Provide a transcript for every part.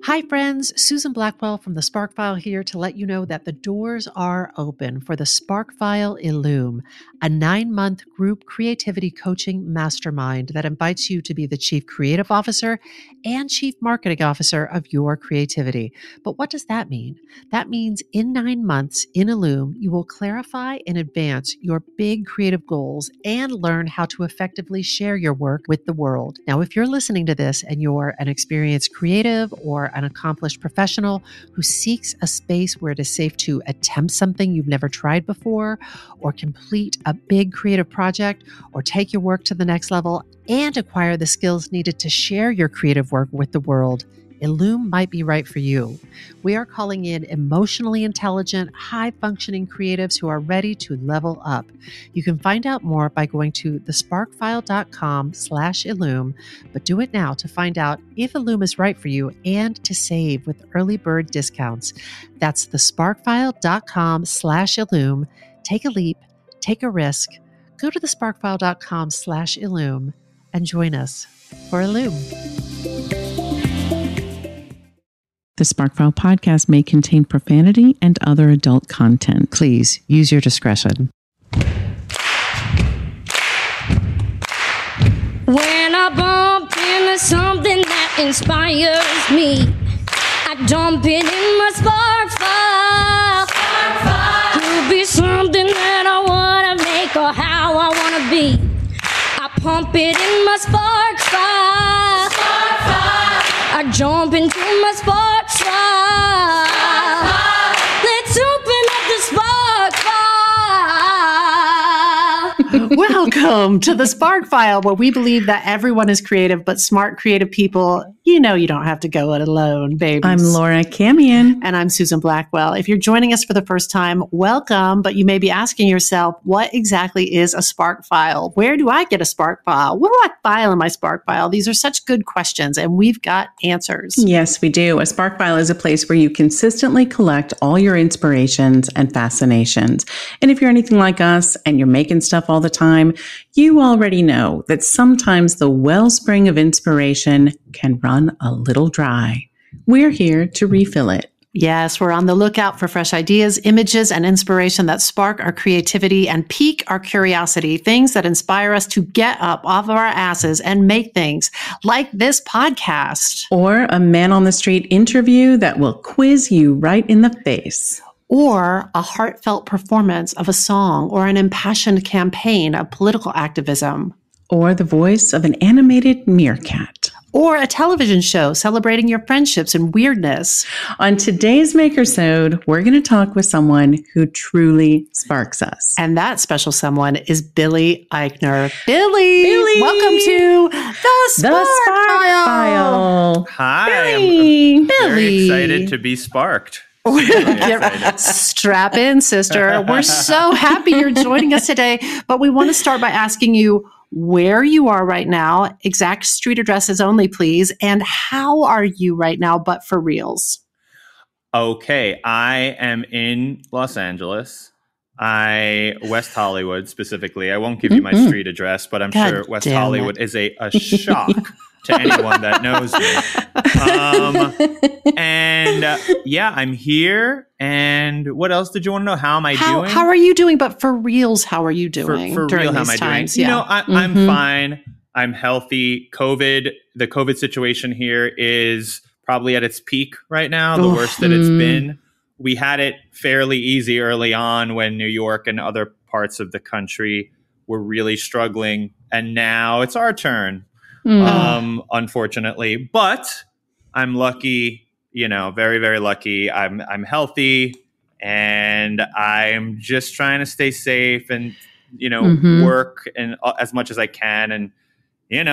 Hi, friends. Susan Blackwell from the Spark File here to let you know that the doors are open for the Spark File Illume, a 9-month group creativity coaching mastermind that invites you to be the Chief Creative Officer and Chief Marketing Officer of your creativity. But what does that mean? That means in 9 months in Illume, you will clarify and advance your big creative goals and learn how to effectively share your work with the world. Now, if you're listening to this and you're an experienced creative or an accomplished professional who seeks a space where it is safe to attempt something you've never tried before, or complete a big creative project, or take your work to the next level and acquire the skills needed to share your creative work with the world, Illume might be right for you. We are calling in emotionally intelligent, high-functioning creatives who are ready to level up. You can find out more by going to thesparkfile.com/Illume, but do it now to find out if Illume is right for you and to save with early bird discounts. That's thesparkfile.com/Illume. Take a leap, take a risk. Go to thesparkfile.com/Illume and join us for Illume. The Sparkfile podcast may contain profanity and other adult content. Please use your discretion. When I bump into something that inspires me, I dump it in my spark file. Could be something that I want to make or how I want to be. I pump it in my spark file. I jump into my spark file. Let's open up the spark file. Welcome to the Spark File, where we believe that everyone is creative, but smart, creative people, you know you don't have to go it alone, babies. I'm Laura Camion. And I'm Susan Blackwell. If you're joining us for the first time, welcome, but you may be asking yourself, what exactly is a Spark File? Where do I get a Spark File? What do I file in my Spark File? These are such good questions, and we've got answers. Yes, we do. A Spark File is a place where you consistently collect all your inspirations and fascinations. And if you're anything like us and you're making stuff all the time, you already know that sometimes the wellspring of inspiration can run a little dry. We're here to refill it. Yes, we're on the lookout for fresh ideas, images, and inspiration that spark our creativity and pique our curiosity, things that inspire us to get up off of our asses and make things like this podcast. Or a man on the street interview that will quiz you right in the face. Or a heartfelt performance of a song or an impassioned campaign of political activism. Or the voice of an animated meerkat. Or a television show celebrating your friendships and weirdness. On today's Makersode, we're going to talk with someone who truly sparks us. And that special someone is Billy Eichner. Billy! Welcome to the Spark File. Hi, Billy! I'm very excited to be sparked. Strap in, sister. We're so happy you're joining us today, but we want to start by asking you where you are right now, exact street addresses only, please, and how are you right now, but for reals? Okay, I am in Los Angeles. West Hollywood specifically. I won't give you my street address, but I'm sure West Hollywood is a shock to anyone that knows me. I'm here. And what else did you want to know? How am I doing? How are you doing? But for reals, how are you doing? For real, how am I doing? Yeah. You know, I'm fine. I'm healthy. The COVID situation here is probably at its peak right now, the worst that it's been. We had it fairly easy early on when New York and other parts of the country were really struggling. And now it's our turn, unfortunately. But I'm lucky, very, very lucky. I'm healthy and I'm just trying to stay safe and, work and as much as I can. And,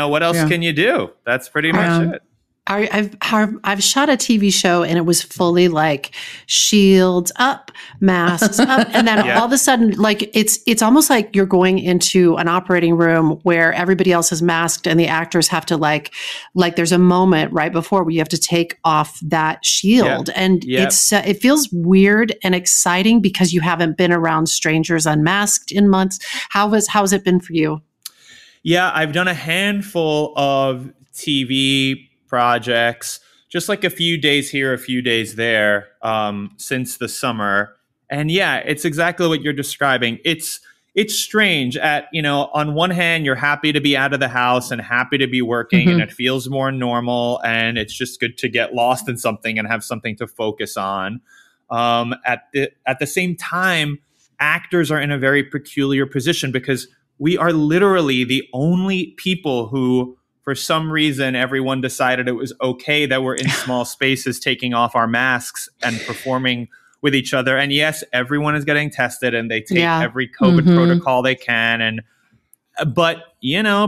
what else can you do? That's pretty much it. I've shot a TV show and it was fully like shields up, masks up, and then all of a sudden, like it's almost like you're going into an operating room where everybody else is masked and the actors have to like there's a moment right before where you have to take off that shield, and it feels weird and exciting because you haven't been around strangers unmasked in months. How's it been for you? Yeah, I've done a handful of TV projects, just like a few days here, a few days there since the summer. And yeah, it's exactly what you're describing. It's strange on one hand, you're happy to be out of the house and happy to be working and it feels more normal and it's just good to get lost in something and have something to focus on. At the same time, actors are in a very peculiar position because we are literally the only people who, for some reason, everyone decided it was okay that we're in small spaces taking off our masks and performing with each other. And yes, everyone is getting tested and they take every COVID protocol they can. But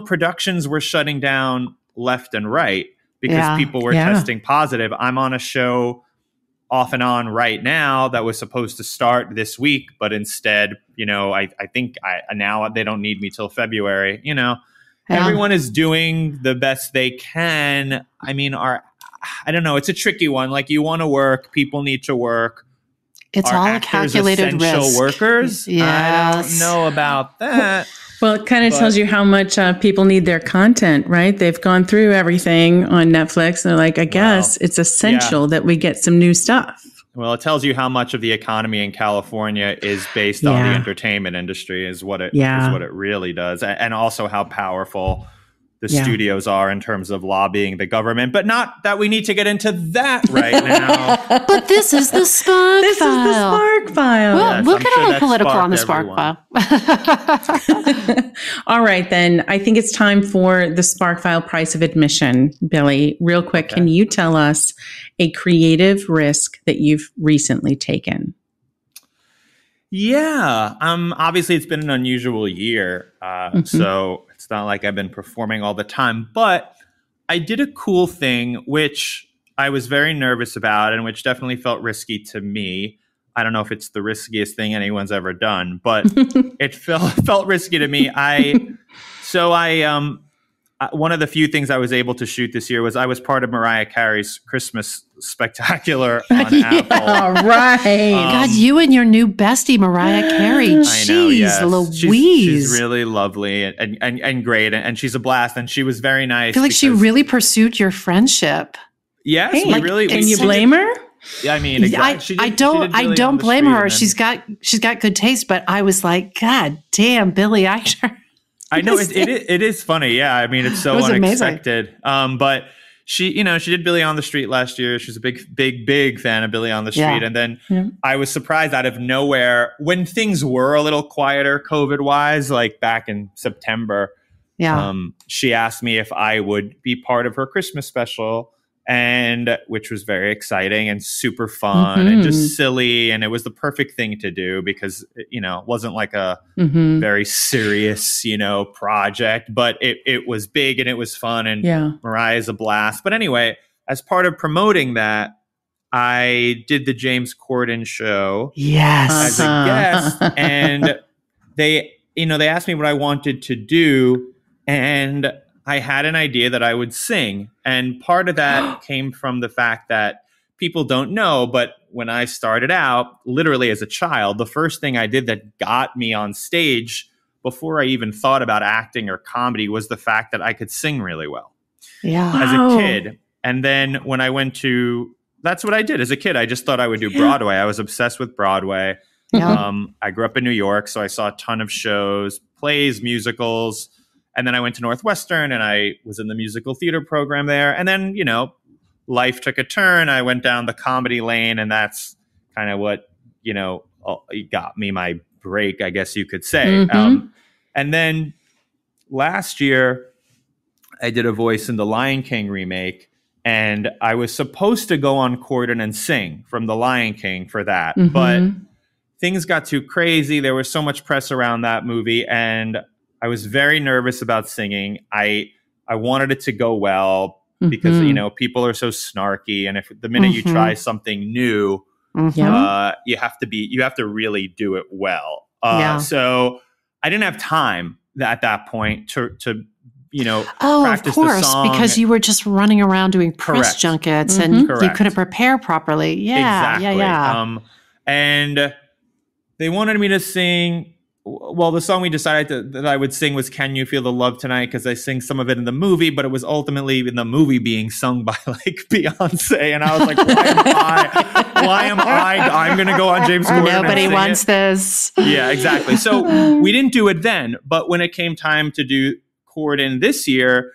productions were shutting down left and right because people were testing positive. I'm on a show off and on right now that was supposed to start this week, but instead, I think now they don't need me till February. Everyone is doing the best they can. I mean, I don't know. It's a tricky one. Like, you want to work, people need to work. It's all a calculated essential risk. Workers? Yes. I don't know about that. Well, it kind of tells you how much people need their content, right? They've gone through everything on Netflix. And they're like, I guess it's essential that we get some new stuff. Well, it tells you how much of the economy in California is based on the entertainment industry is what it really does. And also how powerful the studios are in terms of lobbying the government. But not that we need to get into that right now. But this is the Spark This File. is the Spark File. Well, Yes, we'll I'm get sure all that political on the sparked Spark File. All right, then. I think it's time for the Spark File price of admission. Billy, real quick, can you tell us a creative risk that you've recently taken? Yeah. Obviously, it's been an unusual year. So it's not like I've been performing all the time. But I did a cool thing, which I was very nervous about and which definitely felt risky to me. I don't know if it's the riskiest thing anyone's ever done, but it felt risky to me. One of the few things I was able to shoot this year was I was part of Mariah Carey's Christmas spectacular on Apple. All right. God, you and your new bestie, Mariah Carey. I know, Jeez, yes. Louise. She's really lovely and great, and she's a blast, and she was very nice. I feel like she really pursued your friendship. Yes, Hey, we really. Can you blame her? Yeah, I mean, exactly. I don't blame her. She's got good taste, but I was like, God damn, Billy Eichner. I know it is funny. Yeah, I mean, it's so unexpected. But she did Billy on the Street last year. She's a big fan of Billy on the Street. And then I was surprised out of nowhere when things were a little quieter COVID wise, like back in September. Yeah. She asked me if I would be part of her Christmas special, and which was very exciting and super fun and just silly. And it was the perfect thing to do because, it wasn't like a very serious, project, but it was big and it was fun. And Mariah's a blast. But anyway, as part of promoting that, I did the James Corden Show as a guest. And they asked me what I wanted to do. And I had an idea that I would sing. And part of that came from the fact that people don't know, but when I started out, literally as a child, the first thing I did that got me on stage before I even thought about acting or comedy was the fact that I could sing really well as a kid. And then when I that's what I did as a kid. I just thought I would do Broadway. I was obsessed with Broadway. I grew up in New York, so I saw a ton of shows, plays, musicals. And then I went to Northwestern and I was in the musical theater program there. And then, life took a turn. I went down the comedy lane, and that's kind of what, got me my break, I guess you could say. And then last year I did a voice in the Lion King remake, and I was supposed to go on Corden and sing from the Lion King for that. But things got too crazy. There was so much press around that movie, and I was very nervous about singing. I wanted it to go well because, people are so snarky. And if the minute you try something new, you have to really do it well. So I didn't have time at that point to practice the song. Because you were just running around doing press junkets and you couldn't prepare properly. Exactly. And they wanted me to sing well, the song we decided that I would sing was "Can You Feel the Love Tonight?" because I sing some of it in the movie, but it was ultimately in the movie being sung by like Beyonce, and I was like, why am I? I'm going to go on James Corden. Nobody wants this. Yeah, exactly. So we didn't do it then, but when it came time to do Corden this year,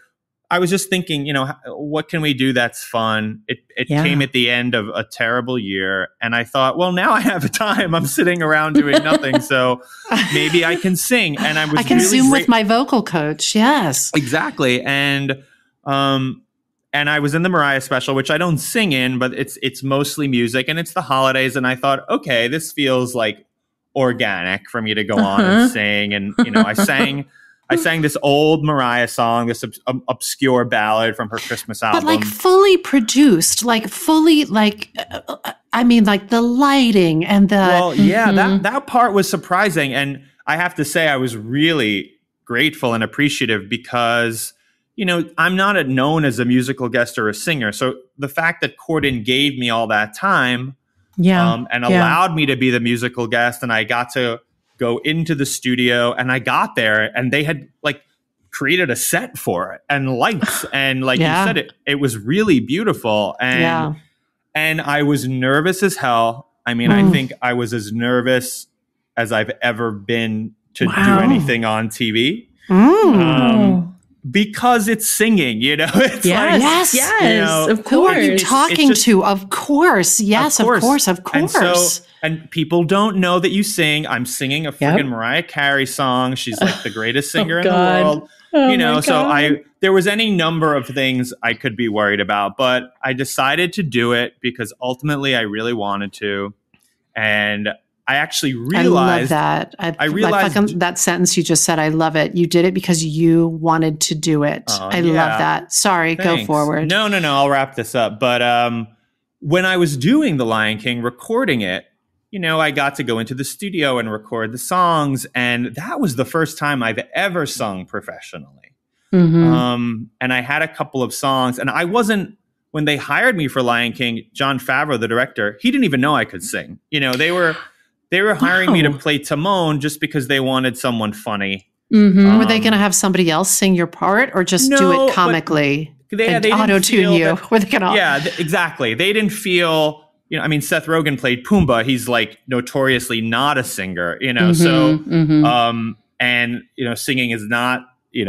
I was just thinking, what can we do that's fun? It came at the end of a terrible year. And I thought, well, now I have time. I'm sitting around doing nothing. So maybe I can sing. And I can really Zoom with my vocal coach. Yes. Exactly. And I was in the Mariah special, which I don't sing in, but it's mostly music and it's the holidays. And I thought, okay, this feels like organic for me to go on and sing. And, I sang this old Mariah song, this obscure ballad from her Christmas album. But like fully produced, like fully like the lighting and the... Well, yeah, that part was surprising. And I have to say I was really grateful and appreciative because, I'm not known as a musical guest or a singer. So the fact that Corden gave me all that time and allowed me to be the musical guest, and I got to go into the studio, and I got there and they had like created a set for it and lights. And like you said, it was really beautiful. And I was nervous as hell. I mean, I think I was as nervous as I've ever been to do anything on TV. Because it's singing, it's yes, of course. Who are you talking to? Of course. Yes, of course. And people don't know that you sing. I'm singing a friggin' Mariah Carey song. She's like the greatest singer in the world. So there was any number of things I could be worried about, but I decided to do it because ultimately I really wanted to. And I actually realized that. I realized that sentence you just said. I love it. You did it because you wanted to do it. I love that. Sorry, thanks. Go forward. No. I'll wrap this up. But when I was doing The Lion King, recording it, I got to go into the studio and record the songs. And that was the first time I've ever sung professionally. And I had a couple of songs. And I wasn't, when they hired me for Lion King, Jon Favreau, the director, he didn't even know I could sing. They were hiring me to play Timon just because they wanted someone funny. Were they going to have somebody else sing your part or just do it comically? They auto-tune you. Were they gonna... exactly. They didn't feel... Seth Rogen played Pumbaa. He's like notoriously not a singer, and singing is not,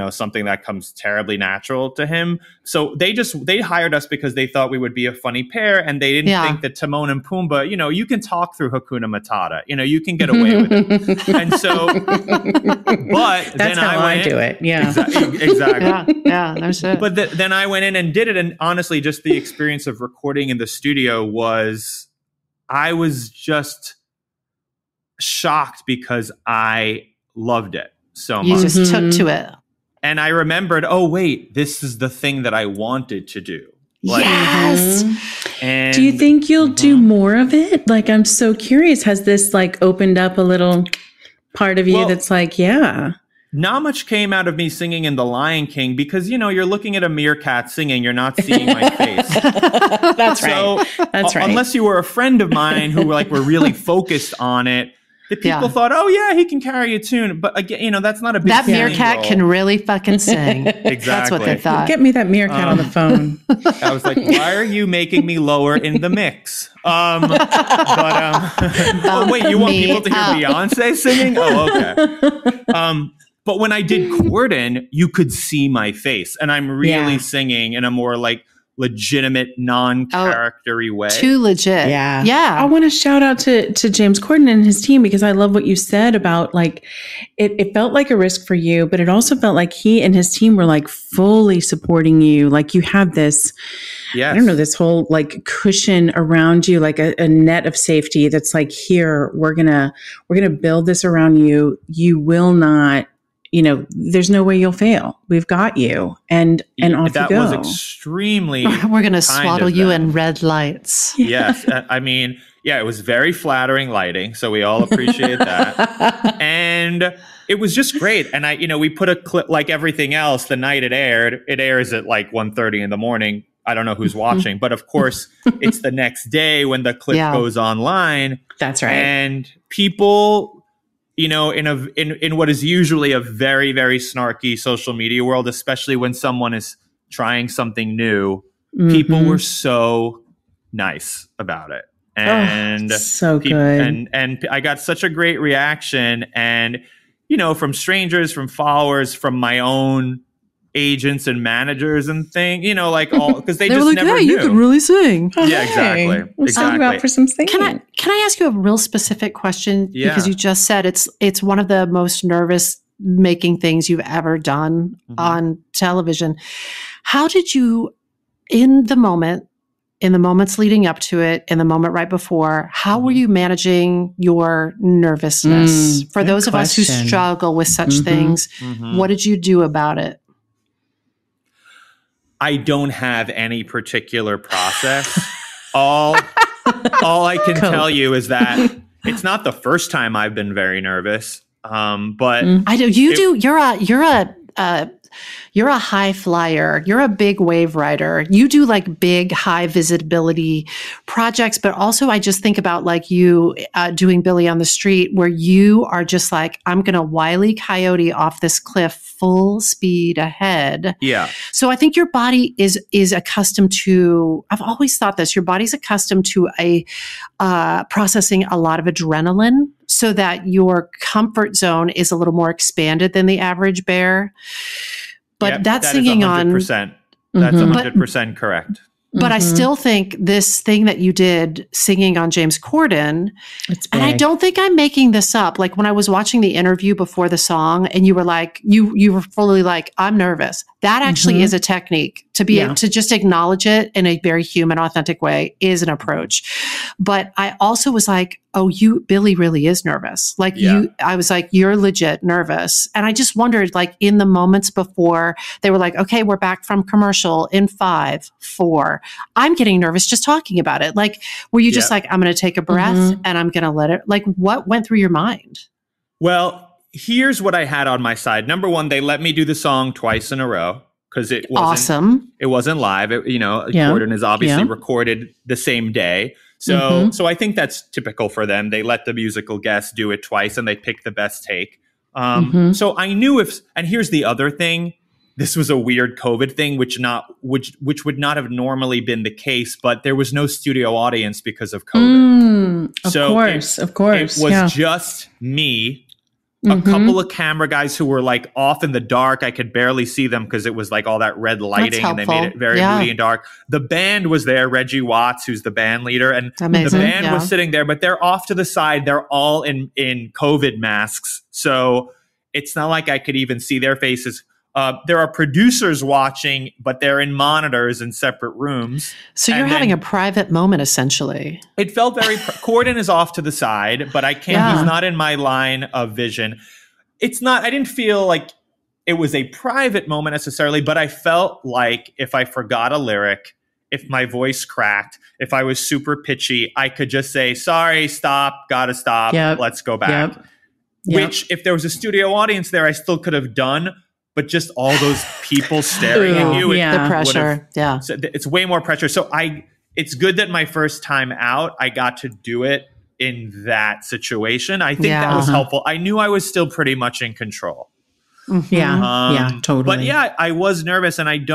something that comes terribly natural to him. So they hired us because they thought we would be a funny pair, and they didn't think that Timon and Pumbaa, you can talk through Hakuna Matata, you can get away with it. And so, but that's then how I do it. Yeah, exactly. That's it. But then I went in and did it, and honestly, just the experience of recording in the studio I was just shocked because I loved it so much. You just took to it. And I remembered, oh, wait, this is the thing that I wanted to do. Yes. And do you think you'll do more of it? Like, I'm so curious. Has this like opened up a little part of you that's like, not much came out of me singing in The Lion King because, you're looking at a meerkat singing. You're not seeing my face. That's right. Unless you were a friend of mine who were really focused on it. The people thought, oh, yeah, he can carry a tune. But again, that's not a big that meerkat can really fucking sing. Exactly. That's what they thought. Get me that meerkat on the phone. I was like, why are you making me lower in the mix? Wait, you want people to hear Beyonce singing? Oh, okay. But when I did Corden, you could see my face. And I'm really singing in a more legitimate, non-charactery way. Too legit. Yeah. I want to shout out to James Corden and his team because I love what you said about it felt like a risk for you, but it also felt like he and his team were fully supporting you. Like you had this, I don't know, this whole cushion around you, like a net of safety that's here, we're going to build this around you. You will not, there's no way you'll fail. We've got you. And off you go. That was extremely We're going to swaddle you in red lights. Yes. It was very flattering lighting. So we all appreciate that. And it was just great. And we put a clip like everything else the night it aired. It airs at 1:30 in the morning. I don't know who's watching, but of course it's the next day when the clip goes online. That's right. And people in what is usually a very, very snarky social media world, especially when someone is trying something new, people were so nice about it. And so good. And I got such a great reaction, and from strangers, from followers, from my own agents and managers and things, like all, because they just like, never hey, knew. you could really sing. Yeah, exactly. We'll talk about for some singing. Can I ask you a real specific question? Yeah. Because you just said it's one of the most nervous making things you've ever done on television. How did you, in the moments leading up to it, in the moment right before, how were you managing your nervousness? For those of us who struggle with such things, what did you do about it? I don't have any particular process. all I can tell you is that it's not the first time I've been very nervous. But I do. You're a high flyer. You're a big wave rider. You do like big, high visibility projects, but also I just think about like you doing Billy on the Street, where you are just like, I'm going to Wile E. Coyote off this cliff, full speed ahead. Yeah. So I think your body is accustomed to. I've always thought this. Your body's accustomed to processing a lot of adrenaline, so that your comfort zone is a little more expanded than the average bear. But that's singing on 100%. That's 100% correct. But I still think this thing that you did singing on James Corden, and I don't think I'm making this up. Like when I was watching the interview before the song and you were like, you were fully like, I'm nervous. That actually is a technique to be able to just acknowledge it in a very human, authentic way is an approach. But I also was like, oh, Billy really is nervous. Like I was like, you're legit nervous. And I just wondered, like in the moments before they were like, okay, we're back from commercial in 5, 4, I'm getting nervous just talking about it. Like, were you just like, I'm going to take a breath and I'm going to let it, like what went through your mind? Well, here's what I had on my side. Number one, they let me do the song twice in a row because it wasn't awesome. It wasn't live. Corden is obviously recorded the same day. So I think that's typical for them. They let the musical guests do it twice and they pick the best take. So I knew and here's the other thing. This was a weird COVID thing, which would not have normally been the case, but there was no studio audience because of COVID. Of course. It was just me, a couple of camera guys who were like off in the dark. I could barely see them because it was like all that red lighting and they made it very moody and dark. The band was there, Reggie Watts, who's the band leader, and the band was sitting there, but they're off to the side. They're all in COVID masks. So it's not like I could even see their faces. There are producers watching, but they're in monitors in separate rooms. So you're having a private moment, essentially. It felt very... Corden is off to the side, but I can't... He's not in my line of vision. It's not... I didn't feel like it was a private moment necessarily, but I felt like if I forgot a lyric, if my voice cracked, if I was super pitchy, I could just say, sorry, stop, gotta stop, let's go back. Which, if there was a studio audience there, I still could have done... But just all those people staring at you. The pressure. So it's way more pressure. So it's good that my first time out, I got to do it in that situation. I think that was helpful. I knew I was still pretty much in control. Totally. But I was nervous and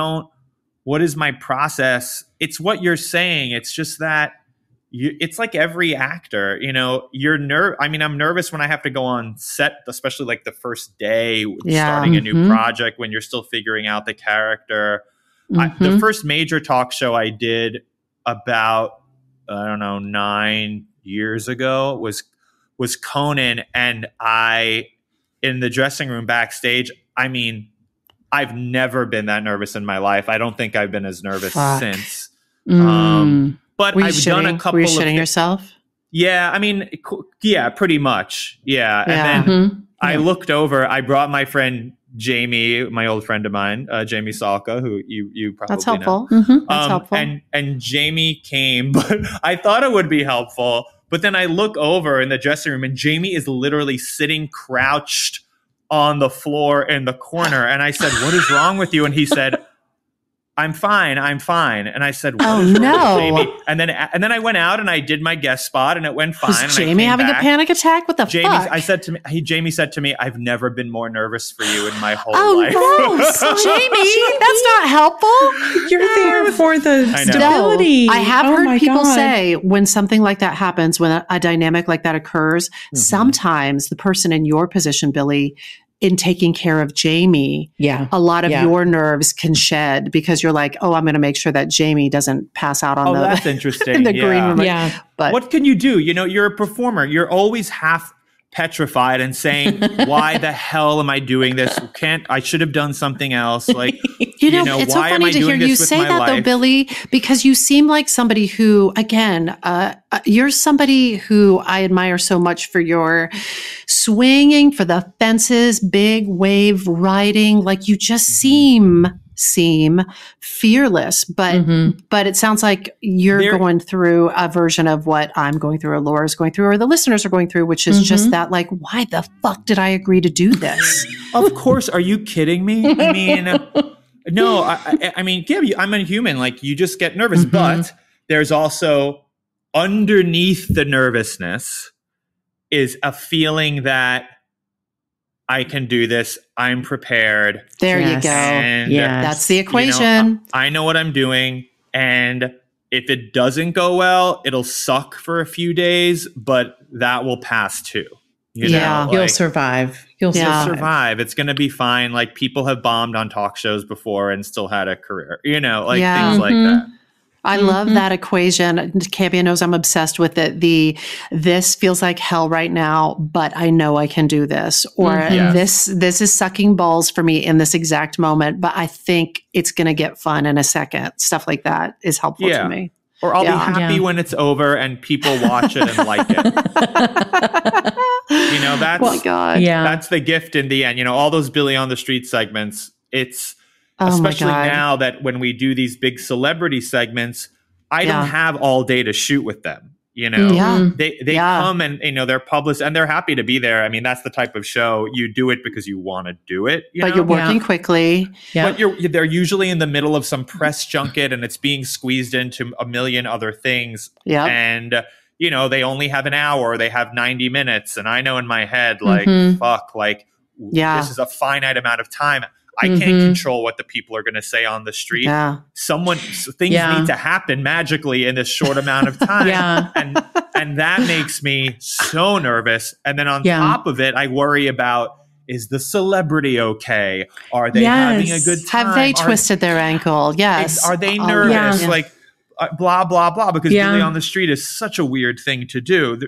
what is my process? It's what you're saying. It's just that it's like every actor, I'm nervous when I have to go on set, especially like the first day starting a new project when you're still figuring out the character. The first major talk show I did about, 9 years ago was Conan. And in the dressing room backstage, I've never been that nervous in my life. I don't think I've been as nervous since. But I've done a couple of... Were you shitting yourself? Yeah, pretty much. Yeah. And then I looked over, I brought my friend Jamie, my old friend of mine, Jamie Salka, who you probably That's helpful. know. That's helpful. And Jamie came, but I thought it would be helpful. But then I look over in the dressing room and Jamie is literally sitting crouched on the floor in the corner. And I said, what is wrong with you? And he said, I'm fine. And I said, oh no. Jamie? And then I went out and I did my guest spot and it went fine. Was Jamie having a panic attack? What the fuck? Jamie said to me, I've never been more nervous for you in my whole life. Gross. Jamie, that's not helpful. You're there for the stability. No, I have heard people say when something like that happens, when a dynamic like that occurs, sometimes the person in your position, Billy, in taking care of Jamie, a lot of your nerves can shed because you're like, oh, I'm going to make sure that Jamie doesn't pass out on that's interesting. in the green room. Yeah. But what can you do? You know, you're a performer. You're always half petrified and saying, why the hell am I doing this? I should have done something else. Like, you know it's so funny to hear you say that though, Billy, because you seem like somebody who, again, you're somebody who I admire so much for your swinging for the fences, big wave riding. Like you just seem fearless, but it sounds like you're going through a version of what I'm going through, or Laura's going through, or the listeners are going through, which is just that, like, why the fuck did I agree to do this? Of course. Are you kidding me? I mean, no, I mean, I'm a human. Like, you just get nervous, but there's also underneath the nervousness is a feeling that I can do this. I'm prepared. There you go. And that's the equation. I know what I'm doing. And if it doesn't go well, it'll suck for a few days, but that will pass too. You know, you'll survive. You'll survive. It's going to be fine. Like, people have bombed on talk shows before and still had a career, you know, like things like that. I love that equation. Campia knows I'm obsessed with it. This feels like hell right now, but I know I can do this. Or this is sucking balls for me in this exact moment, but I think it's going to get fun in a second. Stuff like that is helpful to me. Or I'll be happy when it's over and people watch it and like it. You know, that's the gift in the end. You know, all those Billy on the Street segments, it's especially now that when we do these big celebrity segments, I don't have all day to shoot with them. You know, they come and, you know, they're published and they're happy to be there. I mean, that's the type of show you do it because you want to do it. But you're working quickly. But they're usually in the middle of some press junket and it's being squeezed into a million other things. And, you know, they only have an hour, they have 90 minutes. And I know in my head, like, fuck, like, this is a finite amount of time. I can't control what the people are going to say on the street. Things need to happen magically in this short amount of time. And that makes me so nervous. And then on top of it, I worry about, is the celebrity okay? Are they having a good time? Have they twisted their ankle? Yes. Are they nervous? Like, blah, blah, blah. Because Billy on the Street is such a weird thing to do.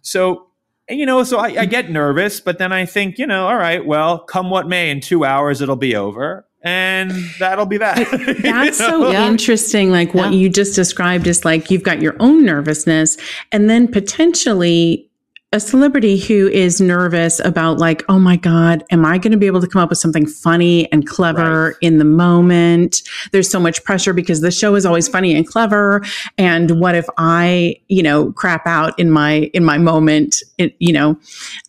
So, you know, so I get nervous, but then I think, you know, all right, well, come what may, in 2 hours, it'll be over. And that'll be that. That's so interesting. Like what you just described is like, you've got your own nervousness and then potentially a celebrity who is nervous about like, oh my God, am I going to be able to come up with something funny and clever in the moment? There's so much pressure because the show is always funny and clever. And what if I, you know, crap out in my moment? You know,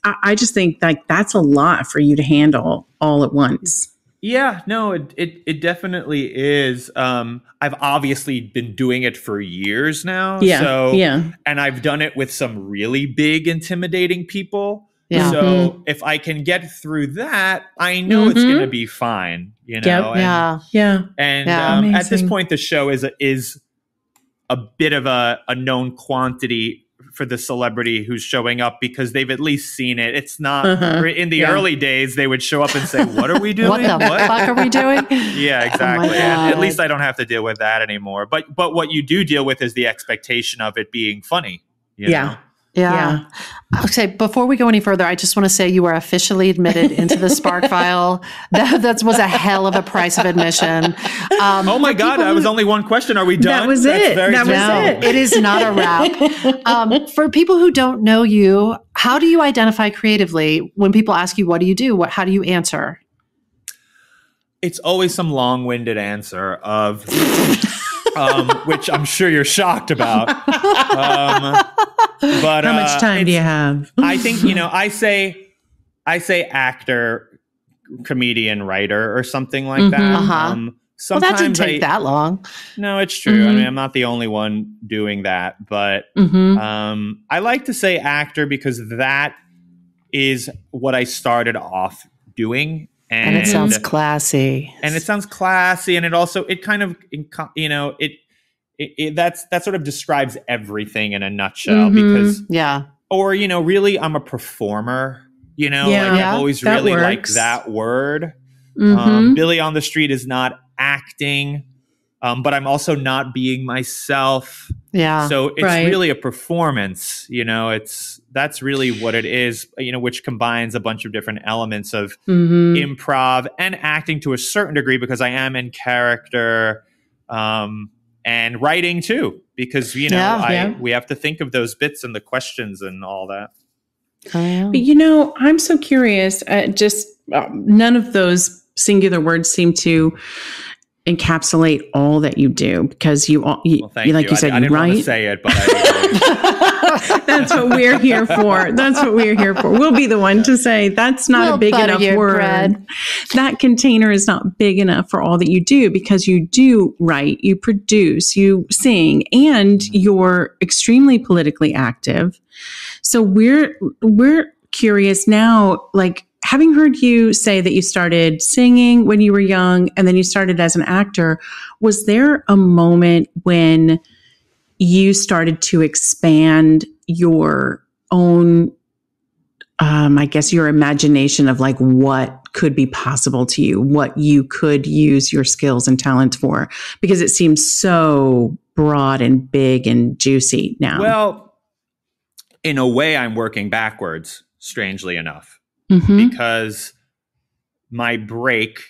I just think like that's a lot for you to handle all at once. Yeah, no, it definitely is. I've obviously been doing it for years now. And I've done it with some really big, intimidating people. So if I can get through that, I know it's going to be fine. You know. And at this point, the show is a bit of a known quantity for the celebrity who's showing up because they've at least seen it. It's not in the early days, they would show up and say, what are we doing? What the fuck are we doing? Yeah, exactly. And at least I don't have to deal with that anymore. But what you do deal with is the expectation of it being funny. You know? Okay, before we go any further, I just want to say you are officially admitted into the Spark File. That was a hell of a price of admission. Oh my God, that was only one question. Are we done? That was it. That was it. It is not a wrap. For people who don't know you, how do you identify creatively? When people ask you, what do you do? How do you answer? It's always some long-winded answer of... which I'm sure you're shocked about. But how much time do you have? I think, you know, I say actor, comedian, writer, or something like that. sometimes that didn't take that long. No, it's true. I mean, I'm not the only one doing that, but I like to say actor because that is what I started off doing. And it sounds classy. And it sounds classy. And it also, it kind of, you know, that sort of describes everything in a nutshell because, or, you know, really I'm a performer, you know, I've always really liked that word. Billy on the Street is not acting, but I'm also not being myself. Yeah. So it's really a performance, you know, that's really what it is, you know, which combines a bunch of different elements of improv and acting to a certain degree because I am in character, and writing too, because, you know, we have to think of those bits and the questions and all that. But, you know, I'm so curious, none of those singular words seem to encapsulate all that you do because you like you said, I didn't want to say it, but I that's what we're here for. That's what we're here for. We'll be the one to say that's not a big enough word. Bread. That container is not big enough for all that you do because you do write, you produce, you sing, and you're extremely politically active. So we're curious now, like, having heard you say that you started singing when you were young and then you started as an actor, was there a moment when you started to expand your own, I guess, your imagination of like what could be possible to you, what you could use your skills and talents for? Because it seems so broad and big and juicy now. Well, in a way, I'm working backwards, strangely enough. Because my break,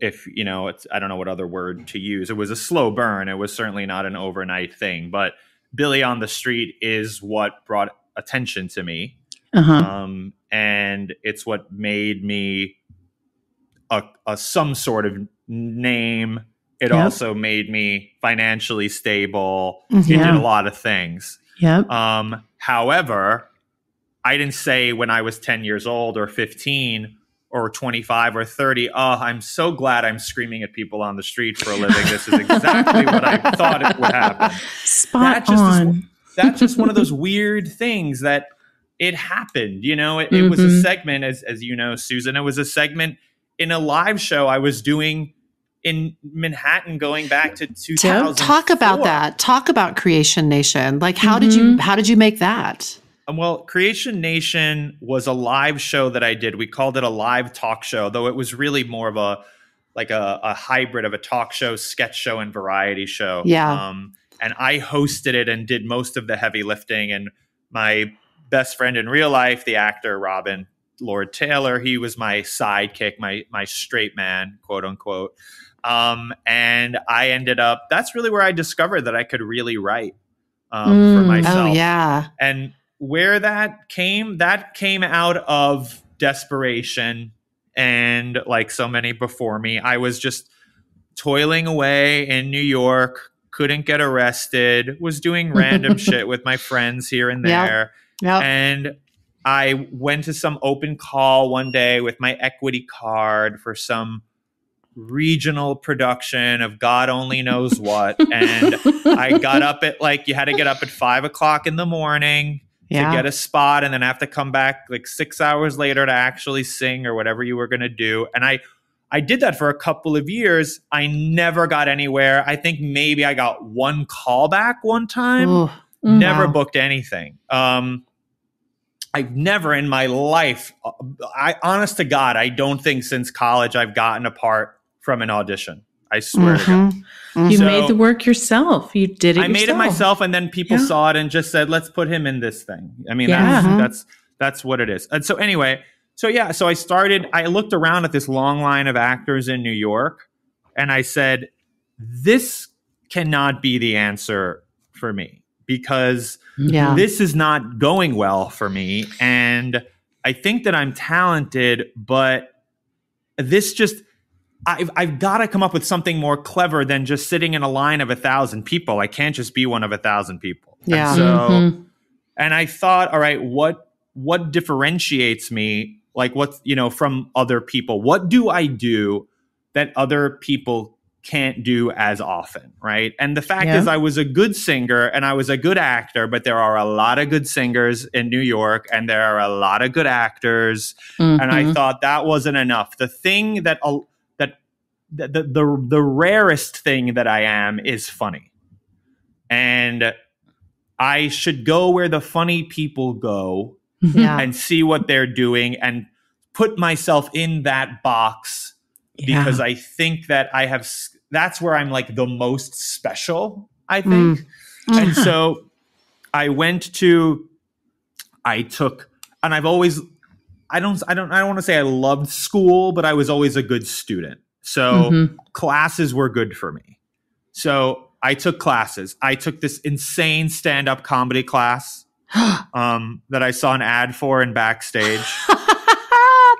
if you know, I don't know what other word to use. It was a slow burn. It was certainly not an overnight thing. But Billy on the Street is what brought attention to me, and it's what made me a some sort of name. It also made me financially stable. It did a lot of things. However, I didn't say when I was 10 years old or 15 or 25 or 30, I'm so glad I'm screaming at people on the street for a living. This is exactly what I thought it would happen. Spot on. That's just one of those weird things that it happened. You know, it was a segment, as you know, Susan, it was a segment in a live show I was doing in Manhattan going back to 2000. Talk about that. Talk about Creation Nation. Like, how did you make that? Well, Creation Nation was a live show that I did. We called it a live talk show, though it was really more of a hybrid of a talk show, sketch show, and variety show. Yeah. And I hosted it and did most of the heavy lifting. And my best friend in real life, the actor Robin Lord Taylor, he was my sidekick, my straight man, quote unquote. And I ended up, that's really where I discovered that I could really write for myself. Oh, yeah. And where that came out of desperation. And like so many before me, I was just toiling away in New York, couldn't get arrested, was doing random shit with my friends here and there. Yep. And I went to some open call one day with my equity card for some regional production of God only knows what. And I got up at you had to get up at 5 o'clock in the morning to get a spot and then have to come back like 6 hours later to actually sing or whatever you were going to do. And I did that for a couple of years. I never got anywhere. I think maybe I got one call back one time. Never booked anything. I've never in my life, honest to God, I don't think since college I've gotten a part from an audition. I swear to God. You made the work yourself. You did it yourself. I made it myself, and then people saw it and just said, let's put him in this thing. I mean, that's what it is. And so anyway, so I looked around at this long line of actors in New York, and I said, this cannot be the answer for me because this is not going well for me. And I think that I'm talented, but this just... I've got to come up with something more clever than just sitting in a line of 1,000 people. I can't just be one of 1,000 people. Yeah. And and I thought, all right, what differentiates me? Like from other people? What do I do that other people can't do as often, right? And the fact is I was a good singer and I was a good actor, but there are a lot of good singers in New York and there are a lot of good actors. And I thought that wasn't enough. The thing that the rarest thing that I am is funny. And I should go where the funny people go and see what they're doing and put myself in that box because I think that that's where I'm like the most special, I think. And so I took, and I've always, I don't want to say I loved school, but I was always a good student. So classes were good for me. So I took classes. I took this insane stand-up comedy class that I saw an ad for in Backstage.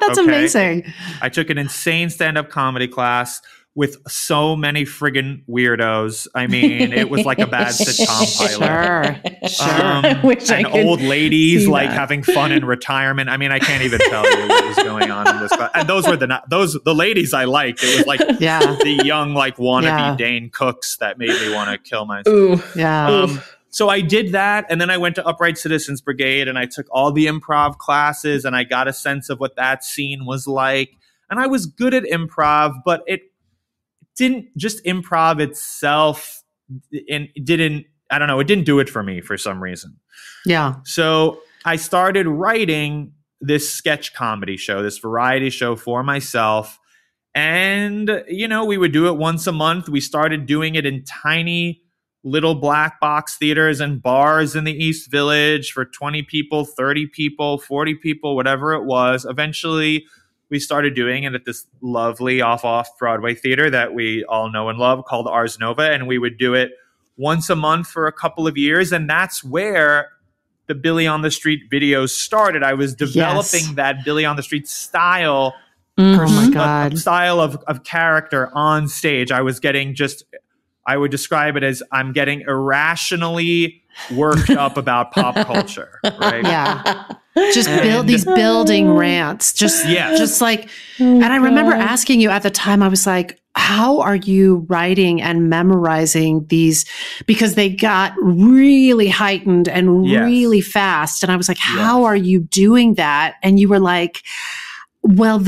That's amazing. I took an insane stand-up comedy class with so many friggin' weirdos. I mean, it was like a bad sitcom pilot. Sure. And old ladies like having fun in retirement. I mean, I can't even tell you what was going on in this class. And those were the ladies I liked. It was like the young, like wannabe Dane Cooks that made me want to kill myself. Ooh. Yeah. So I did that, and then I went to Upright Citizens Brigade, and I took all the improv classes, and I got a sense of what that scene was like. And I was good at improv, but it didn't just improv itself, and it didn't do it for me for some reason. Yeah. So I started writing this sketch comedy show, this variety show for myself. And, we would do it once a month. We started doing it in tiny little black box theaters and bars in the East Village for 20 people, 30 people, 40 people, whatever it was. Eventually, we started doing it at this lovely off-Broadway theater that we all know and love called Ars Nova. And we would do it once a month for a couple of years. And that's where the Billy on the Street videos started. I was developing that Billy on the Street style, style of character on stage. I was getting I would describe it as I'm getting irrationally worked up about pop culture, right? Yeah. Just build these building rants. Just like, and I remember asking you at the time, I was like, how are you writing and memorizing these? Because they got really heightened and really fast. And I was like, how are you doing that? And you were like, well,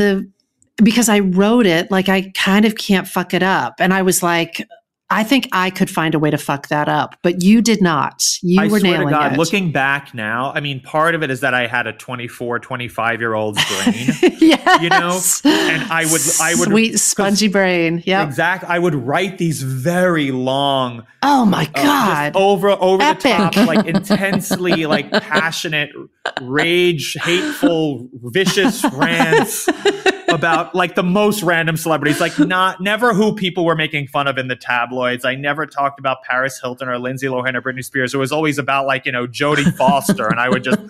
because I wrote it, like I kind of can't fuck it up. And I was like, I think I could find a way to fuck that up, but you did not. You were nailing it. I swear to God, looking back now, I mean, part of it is that I had a 24, 25-year-old's brain. Yes. And I would sweet spongy brain. Yeah. Exactly. I would write these very long. Oh my God. Over the top, like intensely, like passionate, rage, hateful, vicious rants about like the most random celebrities, like never who people were making fun of in the tabloids. I never talked about Paris Hilton or Lindsay Lohan or Britney Spears. It was always about like, Jodie Foster. And I would just,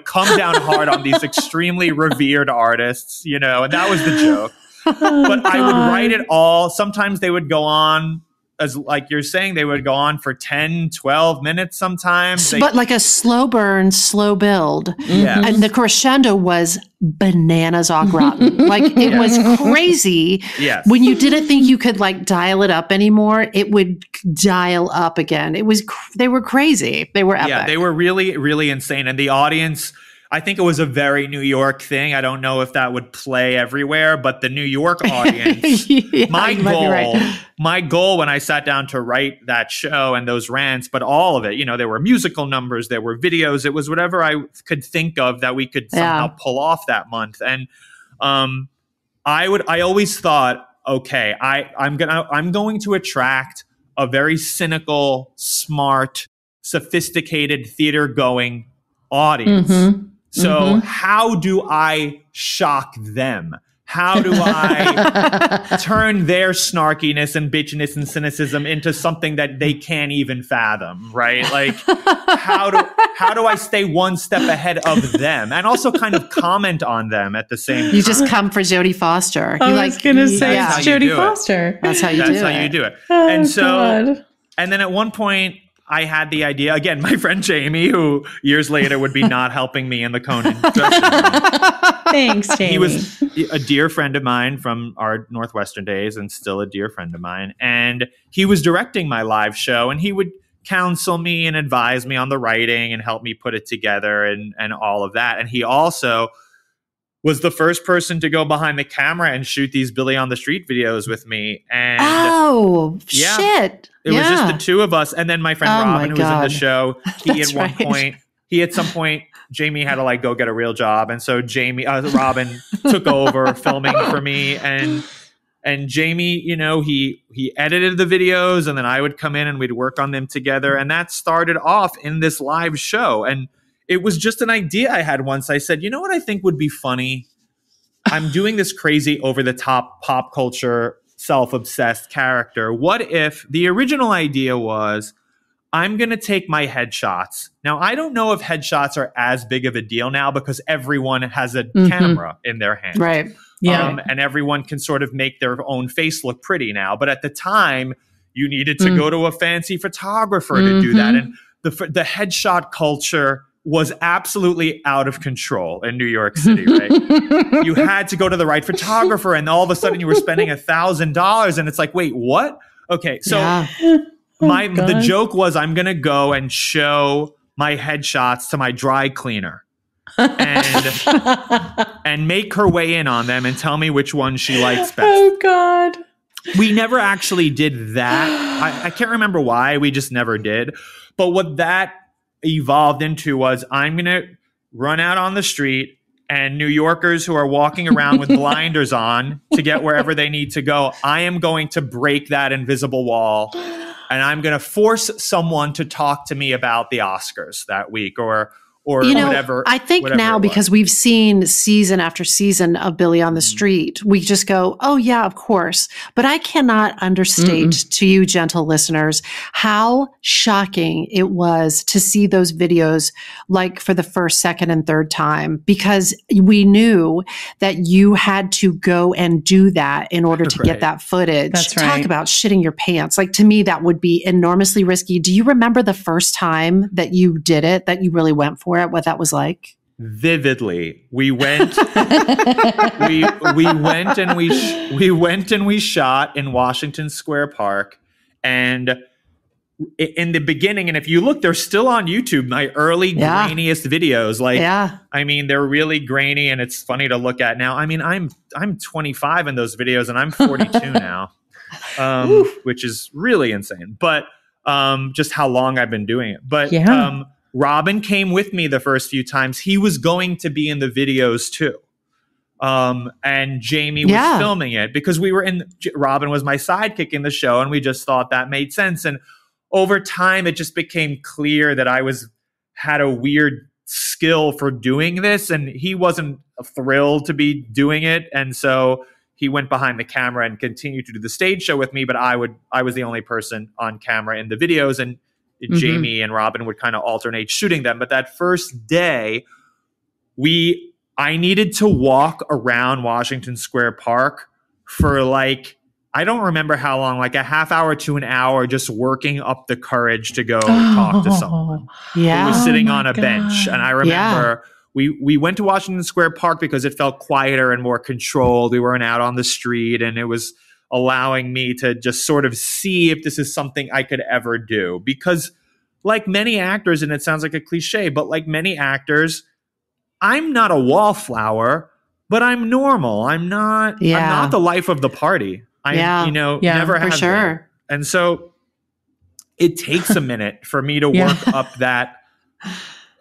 come down hard on these extremely revered artists, and that was the joke. But I would write it all. Sometimes they would go on, as like you're saying, they would go on for 10, 12 minutes sometimes. But like a slow burn, slow build. Yes. And the crescendo was bananas au gratin. Like it was crazy. Yes. When you didn't think you could like dial it up anymore, it would dial up again. They were crazy. They were epic. Yeah, they were really, really insane. And the audience, I think it was a very New York thing. I don't know if that would play everywhere, but the New York audience, my goal when I sat down to write that show and those rants, but all of it, there were musical numbers, there were videos, it was whatever I could think of that we could somehow pull off that month. And I always thought, okay, I'm going to attract a very cynical, smart, sophisticated theater going audience. Mm-hmm. So how do I shock them? How do I turn their snarkiness and bitchiness and cynicism into something that they can't even fathom, right? Like, how do I stay one step ahead of them and also kind of comment on them at the same time? You just come for Jodie Foster. I was going to say it's Jodie Foster. That's how you do it. Oh, and so, God. And then at one point, I had the idea, again, my friend Jamie, who years later would be not helping me in the Conan dressing room. Thanks, Jamie. He was a dear friend of mine from our Northwestern days and still a dear friend of mine. And he was directing my live show, and he would counsel me and advise me on the writing and help me put it together and all of that. And he also was the first person to go behind the camera and shoot these Billy on the Street videos with me. And shit. It was just the two of us. And then my friend Robin, who was in the show, he at some point, Jamie had to like go get a real job. And so Robin took over filming for me. And Jamie, you know, he edited the videos, and then I would come in and we'd work on them together. And that started off in this live show. And it was just an idea I had once. I said, you know what I think would be funny? I'm doing this crazy over-the-top pop culture, self-obsessed character. What if the original idea was, I'm going to take my headshots. Now, I don't know if headshots are as big of a deal now because everyone has a camera in their hand. Right. Yeah. And everyone can sort of make their own face look pretty now. But at the time, you needed to go to a fancy photographer to do that. And the headshot culture was absolutely out of control in New York City, right? You had to go to the right photographer, and all of a sudden you were spending $1,000, and it's like, wait, what? Okay, so the joke was, I'm going to go and show my headshots to my dry cleaner. And make her weigh in on them and tell me which one she likes best. Oh, God. We never actually did that. I can't remember why. We just never did. But what that evolved into was, I'm going to run out on the street, and New Yorkers who are walking around with blinders on to get wherever they need to go, I am going to break that invisible wall, and I'm going to force someone to talk to me about the Oscars that week or whatever. I think now, because we've seen season after season of Billy on the Street, we just go, oh yeah, of course. But I cannot understate to you, gentle listeners, how shocking it was to see those videos like for the first, second, and third time, because we knew that you had to go and do that in order to get that footage. That's right. Talk about shitting your pants. Like, to me, that would be enormously risky. Do you remember the first time that you did it, that you really went for it, what that was like? Vividly. We went we went and we shot in Washington Square Park, and in the beginning, and if you look, they're still on YouTube, my early grainiest videos. Like, I mean, they're really grainy, and it's funny to look at now. I mean, I'm 25 in those videos, and I'm 42 now, which is really insane. But just how long I've been doing it. But Robin came with me the first few times. He was going to be in the videos too. And Jamie was filming it because Robin was my sidekick in the show, and we just thought that made sense. And over time, it just became clear that I had a weird skill for doing this, and he wasn't thrilled to be doing it. And so he went behind the camera and continued to do the stage show with me, but I was the only person on camera in the videos, and Jamie and Robin would kind of alternate shooting them. But that first day, I needed to walk around Washington Square Park for like, I don't remember how long, like a half hour to an hour, just working up the courage to go talk to someone who was sitting on a bench. And I remember we went to Washington Square Park because it felt quieter and more controlled. We weren't out on the street, and it was allowing me to just sort of see if this is something I could ever do. Because like many actors, and it sounds like a cliche, but like many actors, I'm not a wallflower, but I'm normal. I'm not the life of the party. Never have been. And so it takes a minute for me to work up that,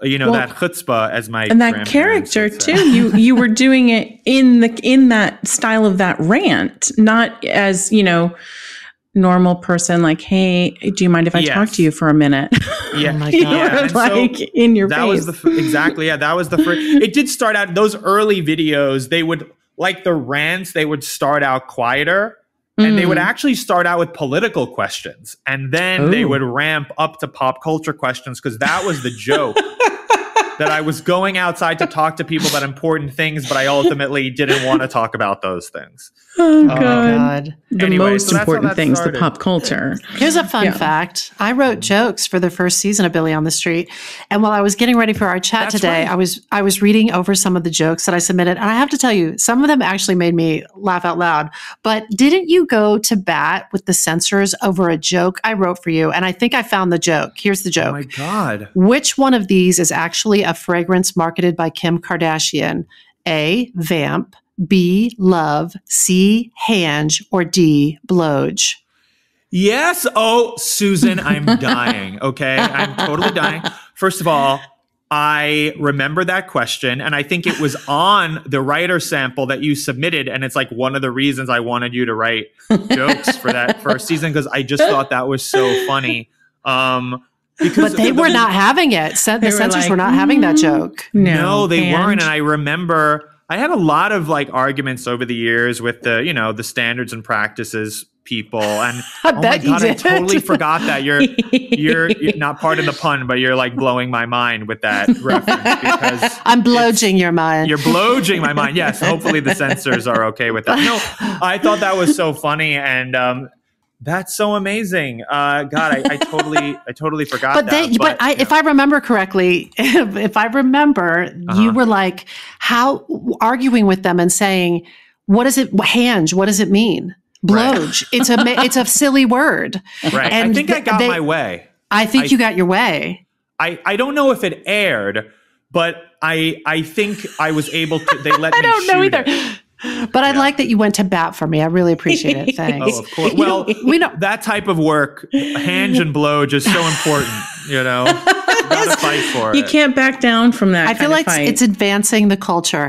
that chutzpah, as my and that character too. You were doing it in that style of that rant, not as normal person. Like, hey, do you mind if I talk to you for a minute? Yeah, oh my God. Like so in your face. That was the first. It did start out. Those early videos, they would, like the rants, they would start out quieter. And they would actually start out with political questions, and then they would ramp up to pop culture questions, because that was the joke. that I was going outside to talk to people about important things, but I ultimately didn't want to talk about those things. Oh, God. The Anyway, most so that's how important that things, started. the pop culture. Here's a fun fact. I wrote jokes for the first season of Billy on the Street. And while I was getting ready for our chat That's today, right. I was reading over some of the jokes that I submitted. And I have to tell you, some of them actually made me laugh out loud. But didn't you go to bat with the censors over a joke I wrote for you? And I think I found the joke. Here's the joke. Oh my God. Which one of these is actually a fragrance marketed by Kim Kardashian? A, Vamp, B, Love, C, Hange, or D, Blowge? Yes. Oh, Susan, I'm dying. Okay. I'm totally dying. First of all, I remember that question, and I think it was on the writer sample that you submitted. And it's like one of the reasons I wanted you to write jokes for that first season, because I just thought that was so funny. But they were not having it. The censors were not having that joke. No, they weren't. And I remember I had a lot of like arguments over the years with the, the standards and practices people. And I bet you did. I totally forgot that you're not pardon the pun, but you're like blowing my mind with that reference, because I'm blowing your mind. You're blowing my mind. Yes. Hopefully the censors are okay with that. No, I thought that was so funny. And, that's so amazing. God, I totally forgot that. But if I remember correctly, you were like arguing with them and saying, what is it? Hange, what does it mean? Blowge. Right. It's a silly word. Right. And I think I got my way. I think you got your way. I don't know if it aired, but I think I was able to, they let me I don't know shoot either. it. But I'd like that you went to bat for me. I really appreciate it. Thanks. Oh, of course. Well, we know that type of work, Hange and Blowge, is so important. You gotta fight for it. You can't back down from that. I feel like it's advancing the culture.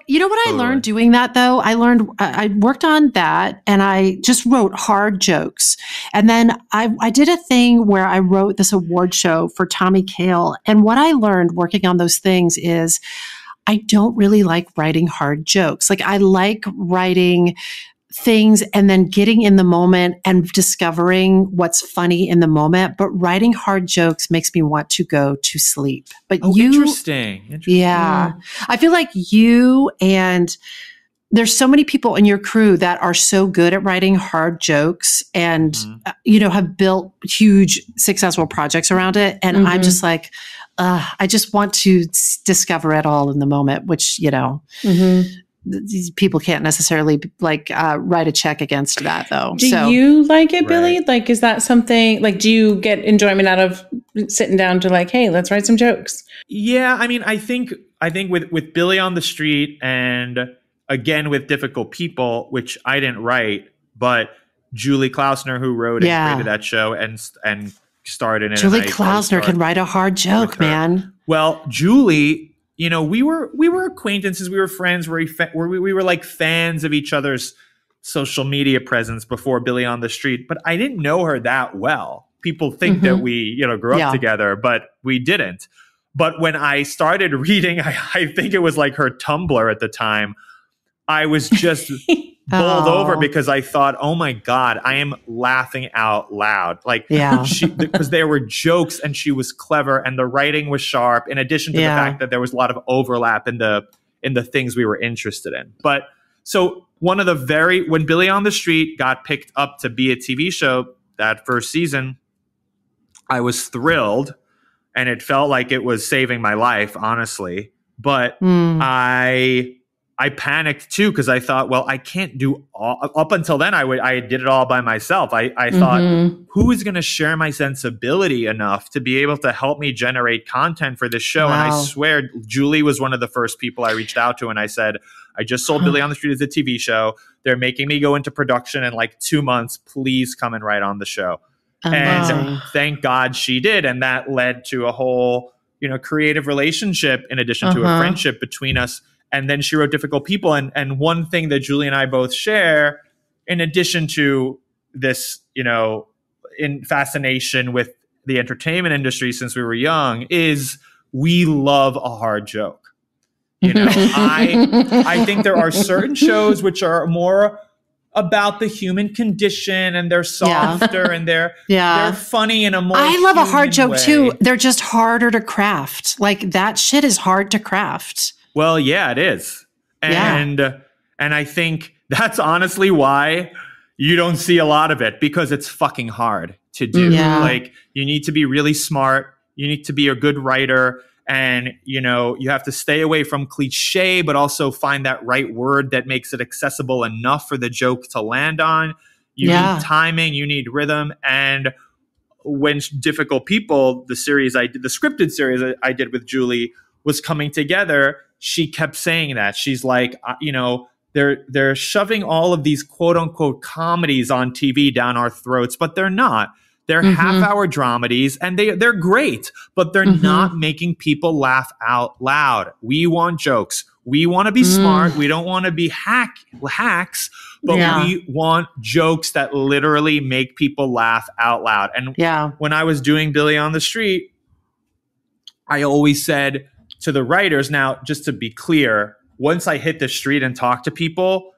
You know what I learned doing that though? I worked on that and I just wrote hard jokes. And then I did a thing where I wrote this award show for Tommy Kail. And what I learned working on those things is I don't really like writing hard jokes. Like I like writing things and then getting in the moment and discovering what's funny in the moment. But writing hard jokes makes me want to go to sleep. But interesting. Yeah. I feel like you and there's so many people in your crew that are so good at writing hard jokes and, have built huge successful projects around it. And I'm just like, I just want to discover it all in the moment, which, these people can't necessarily write a check against that though. Do you like it, Billy? Like, is that something, like, do you get enjoyment out of sitting down to like, hey, let's write some jokes? Yeah. I mean, I think with Billy on the Street and again, with Difficult People, which I didn't write, but Julie Klausner, who wrote and created that show and started in Julie Klausner can write a hard joke, man. Well, Julie, we were acquaintances, we were friends, we were like fans of each other's social media presence before Billy on the Street, but I didn't know her that well. People think that we, grew up together, but we didn't. But when I started reading, I think it was like her Tumblr at the time, I was just bowled over because I thought, oh my God, I am laughing out loud. Like, because there were jokes and she was clever and the writing was sharp, in addition to the fact that there was a lot of overlap in the things we were interested in. But so when Billy on the Street got picked up to be a TV show that first season, I was thrilled and it felt like it was saving my life, honestly. But I panicked too, because I thought, well, I can't do all. Up until then, I did it all by myself. I thought, who is going to share my sensibility enough to be able to help me generate content for this show? Wow. And I swear, Julie was one of the first people I reached out to, and I said, I just sold Billy on the Street as a TV show. They're making me go into production in like 2 months. Please come and write on the show. And thank God she did, and that led to a whole, creative relationship in addition to a friendship between us. And then she wrote Difficult People. And one thing that Julie and I both share, in addition to this, in fascination with the entertainment industry since we were young, is we love a hard joke. I think there are certain shows which are more about the human condition, and they're softer and they're funny in a more I love a hard joke way. too. They're just harder to craft. Like that shit is hard to craft. Well, yeah, it is. And I think that's honestly why you don't see a lot of it, because it's fucking hard to do. Yeah. Like, you need to be really smart. You need to be a good writer. And, you know, you have to stay away from cliche, but also find that right word that makes it accessible enough for the joke to land on. You need timing, you need rhythm. And when Difficult People, the scripted series I did with Julie, was coming together, she kept saying that. She's like, you know, they're shoving all of these quote unquote comedies on TV down our throats, but they're not. They're half-hour dramedies, and they're great, but they're not making people laugh out loud. We want jokes. We want to be smart. We don't want to be hacks, but we want jokes that literally make people laugh out loud. And when I was doing Billy on the Street, I always said to the writers, now, just to be clear, once I hit the street and talk to people,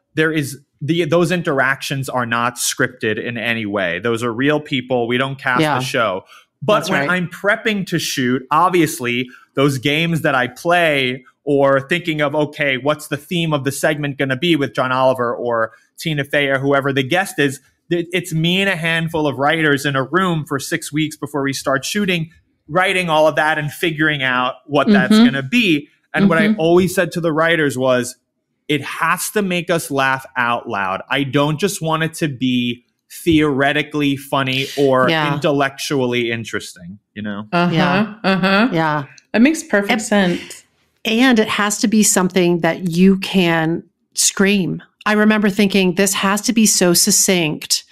those interactions are not scripted in any way. Those are real people. We don't cast the show. But when I'm prepping to shoot, obviously those games that I play, or thinking of, okay, what's the theme of the segment going to be with John Oliver or Tina Fey or whoever the guest is, it's me and a handful of writers in a room for 6 weeks before we start shooting, writing all of that and figuring out what that's going to be. And what I always said to the writers was, it has to make us laugh out loud. I don't just want it to be theoretically funny or intellectually interesting, you know? Yeah. That makes perfect sense. And it has to be something that you can scream. I remember thinking, this has to be so succinct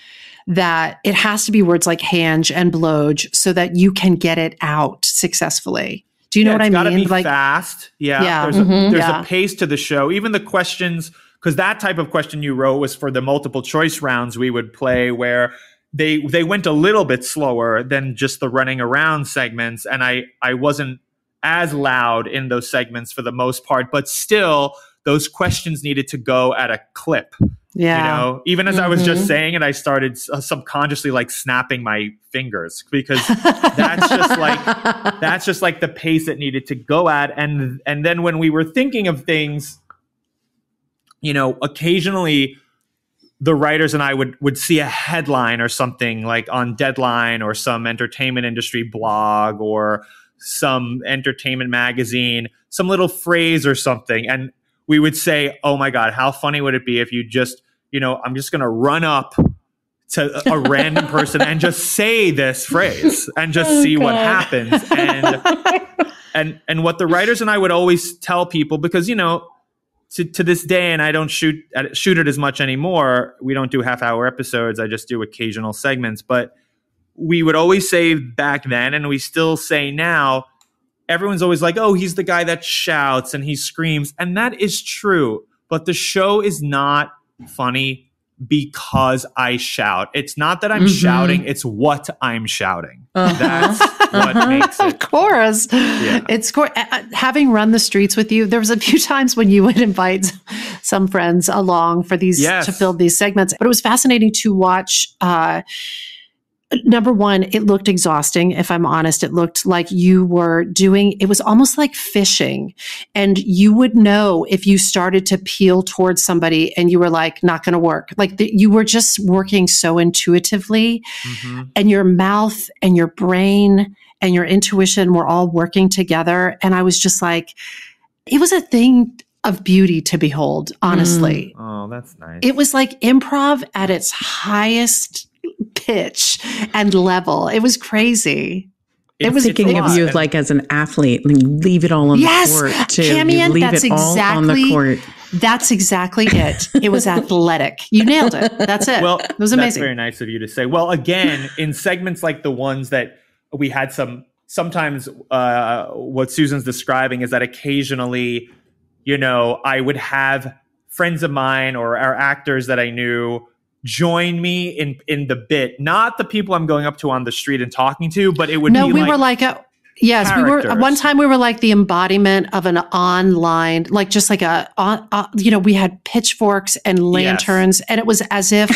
that it has to be words like hange and blowge so that you can get it out successfully. Do you know what I mean? It's got to be fast. There's a pace to the show. Even the questions, because that type of question you wrote was for the multiple choice rounds we would play, where they went a little bit slower than just the running around segments. And I wasn't as loud in those segments for the most part, but still those questions needed to go at a clip. Yeah. You know, even as I was just saying it, I started subconsciously like snapping my fingers, because that's just like the pace it needed to go at. And then when we were thinking of things, you know, occasionally the writers and I would see a headline or something like on Deadline or some entertainment industry blog or some entertainment magazine, some little phrase or something. And we would say, oh my God, how funny would it be if you just, you know, I'm just going to run up to a random person and just say this phrase and just see what happens. And what the writers and I would always tell people, because, you know, to this day, and I don't shoot it as much anymore. We don't do half-hour episodes. I just do occasional segments. But we would always say back then, and we still say now, everyone's always like, oh, he's the guy that shouts and he screams. And that is true. But the show is not funny because I shout. It's not that I'm shouting. It's what I'm shouting. That's what makes it. Of course. Yeah. Having run the streets with you, there was a few times when you would invite some friends along for these to fill these segments. But it was fascinating to watch. Number one, it looked exhausting. If I'm honest, it looked like you were it was almost like fishing, and you would know if you started to peel towards somebody and you were like, not going to work. Like you were just working so intuitively, and your mouth and your brain and your intuition were all working together. And I was just like, it was a thing of beauty to behold, honestly. Oh, that's nice. It was like improv at its highest pitch and level. It was crazy. It was thinking of you like as an athlete, leave it all on the court too. Camion, leave it all on the court. That's exactly it. It was athletic. You nailed it. That's it. Well, it was amazing. That's very nice of you to say. Well, again, in segments like the ones that we had sometimes what Susan's describing is that occasionally, you know, I would have friends of mine or our actors that I knew join me in the bit, not the people I'm going up to on the street and talking to, but it would be we were like Yes, characters. we were. One time we were like the embodiment of an online, like just like we had pitchforks and lanterns, and it was as if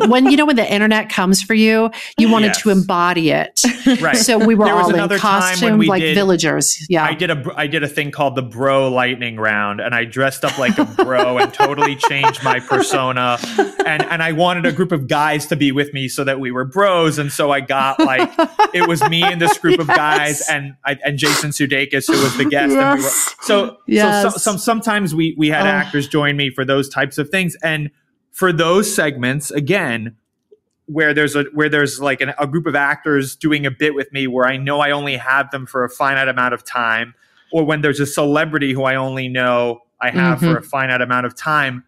when the internet comes for you, you wanted to embody it. Right. So we were all in time costume, when like villagers. Yeah. I did a thing called the bro lightning round, and I dressed up like a bro and totally changed my persona. And I wanted a group of guys to be with me so that we were bros. And so I got like, it was me and this group of guys and Jason Sudeikis, who was the guest. Yes. And sometimes we had actors join me for those types of things. And for those segments, again, where there's like a group of actors doing a bit with me where I know I only have them for a finite amount of time, or when there's a celebrity who I only know I have for a finite amount of time,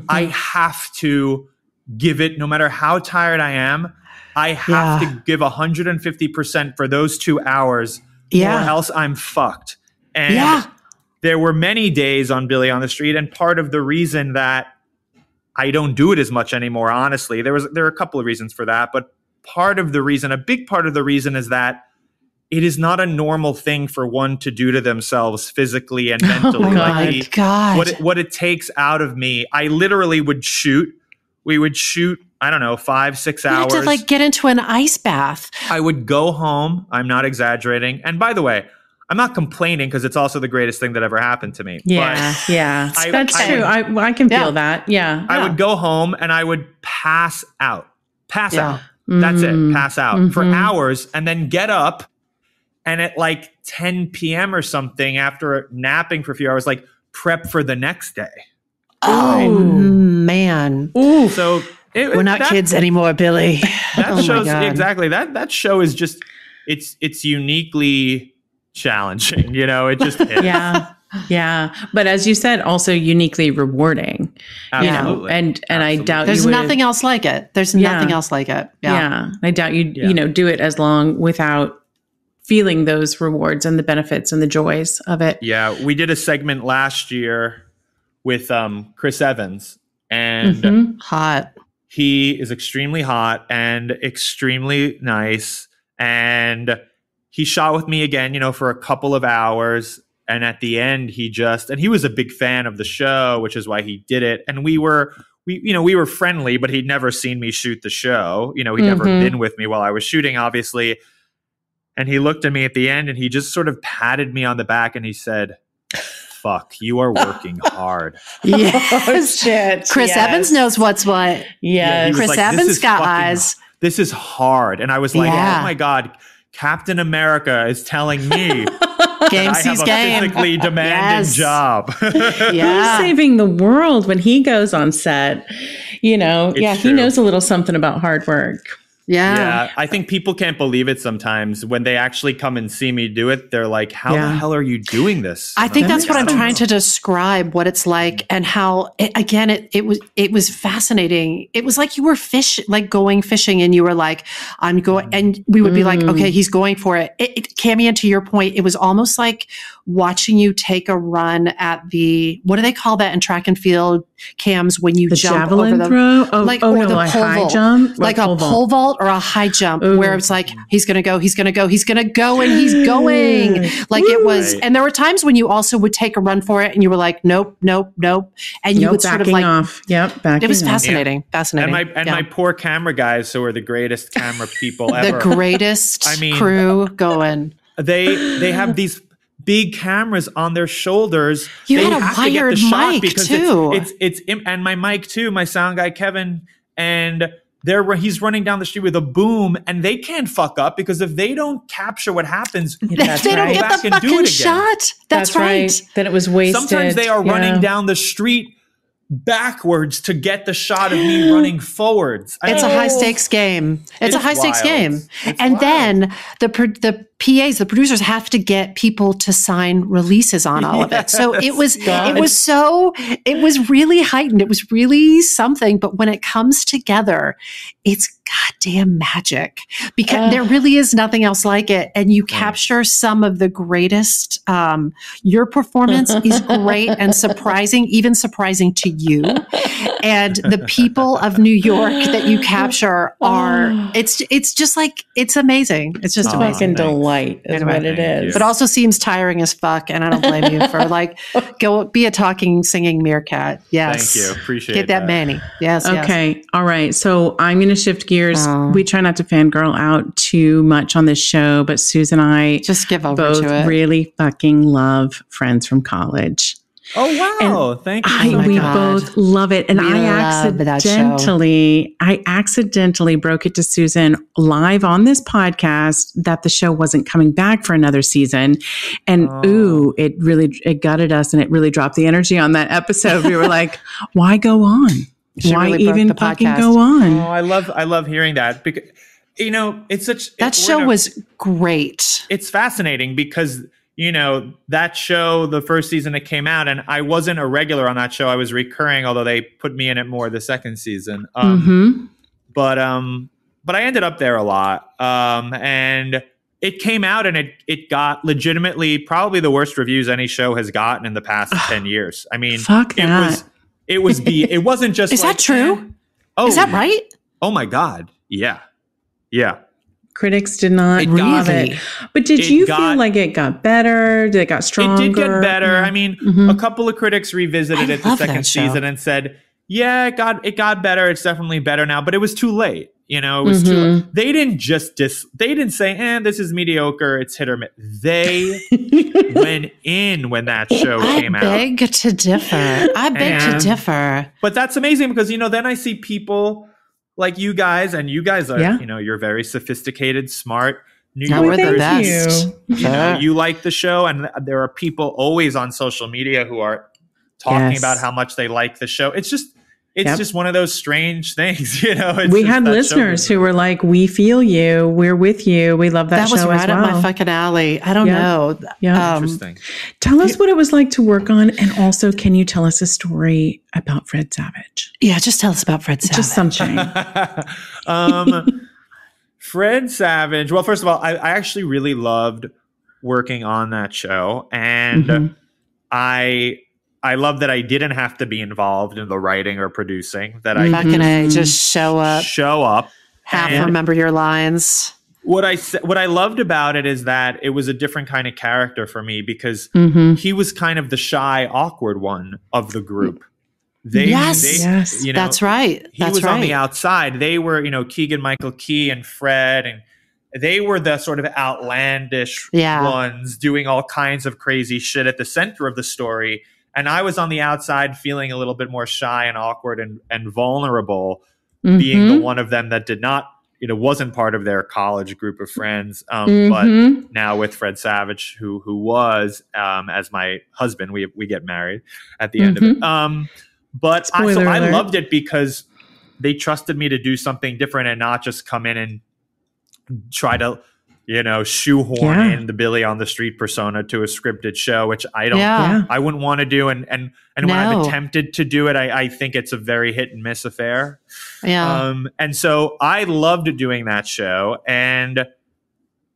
I have to give it, no matter how tired I am, I have to give 150% for those 2 hours, or else I'm fucked. And there were many days on Billy on the Street, and part of the reason that I don't do it as much anymore, honestly, there are a couple of reasons for that, but a big part of the reason is that it is not a normal thing for one to do to themselves physically and mentally. What it takes out of me, I literally we would shoot, I don't know, 5-6 hours. You had to like get into an ice bath. I would go home. I'm not exaggerating. And by the way, I'm not complaining because it's also the greatest thing that ever happened to me. Yeah, that's true. I can feel that. Yeah. I would go home and I would pass out. That's it. Pass out for hours and then get up. And at like 10 p.m. or something, after napping for a few hours, like prep for the next day. Oh, man. Ooh. So we're not kids anymore, Billy. That shows exactly that show is just it's uniquely challenging. It just is. Yeah. But as you said, also uniquely rewarding. Absolutely. And I doubt there's nothing else like it. There's nothing else like it. Yeah. I doubt you'd do it as long without feeling those rewards and the benefits and the joys of it. Yeah. We did a segment last year with Chris Evans, and hot. He is extremely hot and extremely nice, and he shot with me again, for a couple of hours, and at the end he was a big fan of the show, which is why he did it. And we were friendly, but he'd never seen me shoot the show. He'd never been with me while I was shooting, obviously. And he looked at me at the end and he just sort of patted me on the back and he said, "Fuck, you are working hard." Yes. Shit. Chris Evans knows what's what. Yes. Chris like, Evans got eyes. This is hard. And I was like, oh my God, Captain America is telling me game I have a physically demanding job. He's saving the world when he goes on set. He knows a little something about hard work. Yeah. I think people can't believe it sometimes when they actually come and see me do it. They're like, how the hell are you doing this? I think that's what I'm trying to describe, what it's like, and how it was fascinating. It was like you were going fishing, and you were like, I'm going, and we would be like, okay, he's going for it. Cammy, and to your point, it was almost like watching you take a run at what do they call that in track and field cams when you jump javelin over throw? The high jump? Like a pole vault or a high jump where it's like, he's going to go, and he's going. Like it was, and there were times when you also would take a run for it and you were like, nope. And you would sort of like, off. Yep. Backing it was off. Fascinating. Fascinating. And my poor camera guys, who are the greatest camera people ever. The greatest crew going. They have these big cameras on their shoulders. You had a wired mic too. It's and my mic too. My sound guy Kevin, and he's running down the street with a boom, and they can't fuck up because if they don't capture what happens, they don't get the fucking shot. That's right. Then it was wasted. Sometimes they are running down the street backwards to get the shot of me running forwards. It's a high stakes game. It's a high stakes game. And then the PAs, the producers have to get people to sign releases on all of it. So it was really heightened. It was really something. But when it comes together, it's goddamn magic because there really is nothing else like it. And you capture some of the greatest. Your performance is great and surprising, even surprising to you. And the people of New York that you capture it's just like, it's amazing. It's just amazing. Delightful. white is what it is. But also seems tiring as fuck, and I don't blame you for like go be a talking, singing meerkat. Yes, thank you. Appreciate Get that Manny. Yes. Okay. All right. So I'm going to shift gears. We try not to fangirl out too much on this show, but Susan and I just give over both to it. Really fucking love Friends from College. Oh wow! Thank you. We both love it, and I accidentally broke it to Susan live on this podcast that the show wasn't coming back for another season, and it gutted us, and it really dropped the energy on that episode. We were like, "Why go on? Why really even fucking go on?" Oh, I love hearing that because it's such that show was great. It's fascinating because. That show, the first season it came out, and I wasn't a regular on that show. I was recurring, although they put me in it more the second season. But I ended up there a lot. And it came out and it got legitimately probably the worst reviews any show has gotten in the past 10 years. I mean, it wasn't just Is that true? Oh, is that right? Oh my God. Yeah. Yeah. Critics did not love it. But did you feel like it got better? Did it got stronger? It did get better. I mean, a couple of critics revisited it the second season and said, yeah, it got better. It's definitely better now, but it was too late. It was too late. They didn't just they didn't say, this is mediocre. It's hit or miss. They went in when that show came out. I beg to differ. But that's amazing because, then I see people like you guys, and you guys are, you're very sophisticated, smart. We're the best. You like the show, and there are people always on social media who are talking about how much they like the show. It's just one of those strange things, We had listeners who were like, "We feel you. We're with you. We love that show as well." That was right up my fucking alley. I don't know. Yeah, interesting. Tell us what it was like to work on, and also, can you tell us a story about Fred Savage? Yeah, just tell us about Fred Savage. Just something. Fred Savage. Well, first of all, I actually really loved working on that show, and I love that I didn't have to be involved in the writing or producing. That I just show up, half remember your lines. What I loved about it is that it was a different kind of character for me because he was kind of the shy, awkward one of the group. Yes, that's right. He was on the outside. They were, Keegan Michael Key and Fred, and they were the sort of outlandish ones doing all kinds of crazy shit at the center of the story. And I was on the outside feeling a little bit more shy and awkward and vulnerable, being the one of them that did not, wasn't part of their college group of friends. But now with Fred Savage, who was as my husband, we get married at the end of it. But I loved it because they trusted me to do something different and not just come in and try to shoehorn in the Billy on the street persona to a scripted show, which I don't, I wouldn't want to do. And when I've attempted to do it, I think it's a very hit and miss affair. Yeah. And so I loved doing that show. And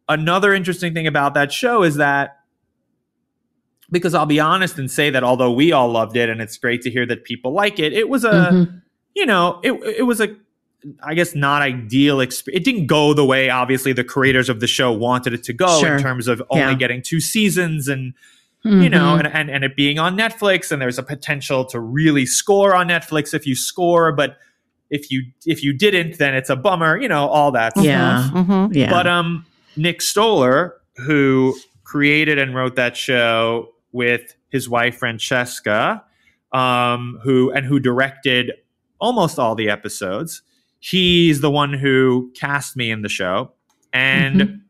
another interesting thing about that show is that, because I'll be honest and say that although we all loved it and it's great to hear that people like it, it was it was I guess not ideal experience. It didn't go the way, obviously, the creators of the show wanted it to go in terms of only getting 2 seasons and, and it being on Netflix. And there's a potential to really score on Netflix if you score. But if you didn't, then it's a bummer, all that stuff. But Nick Stoller, who created and wrote that show with his wife, Francesca, who directed almost all the episodes. He's the one who cast me in the show. And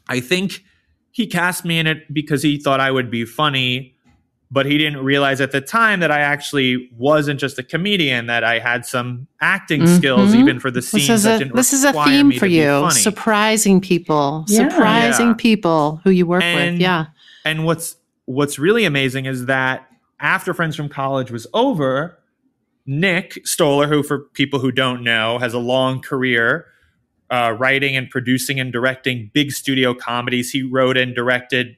I think he cast me in it because he thought I would be funny, but he didn't realize at the time that I actually wasn't just a comedian, that I had some acting skills even for the scenes that didn't require me to be funny. This is a theme for you, surprising people, people who you work with. Yeah. And what's really amazing is that after Friends from College was over, Nick Stoller, who for people who don't know, has a long career writing and producing and directing big studio comedies. He wrote and directed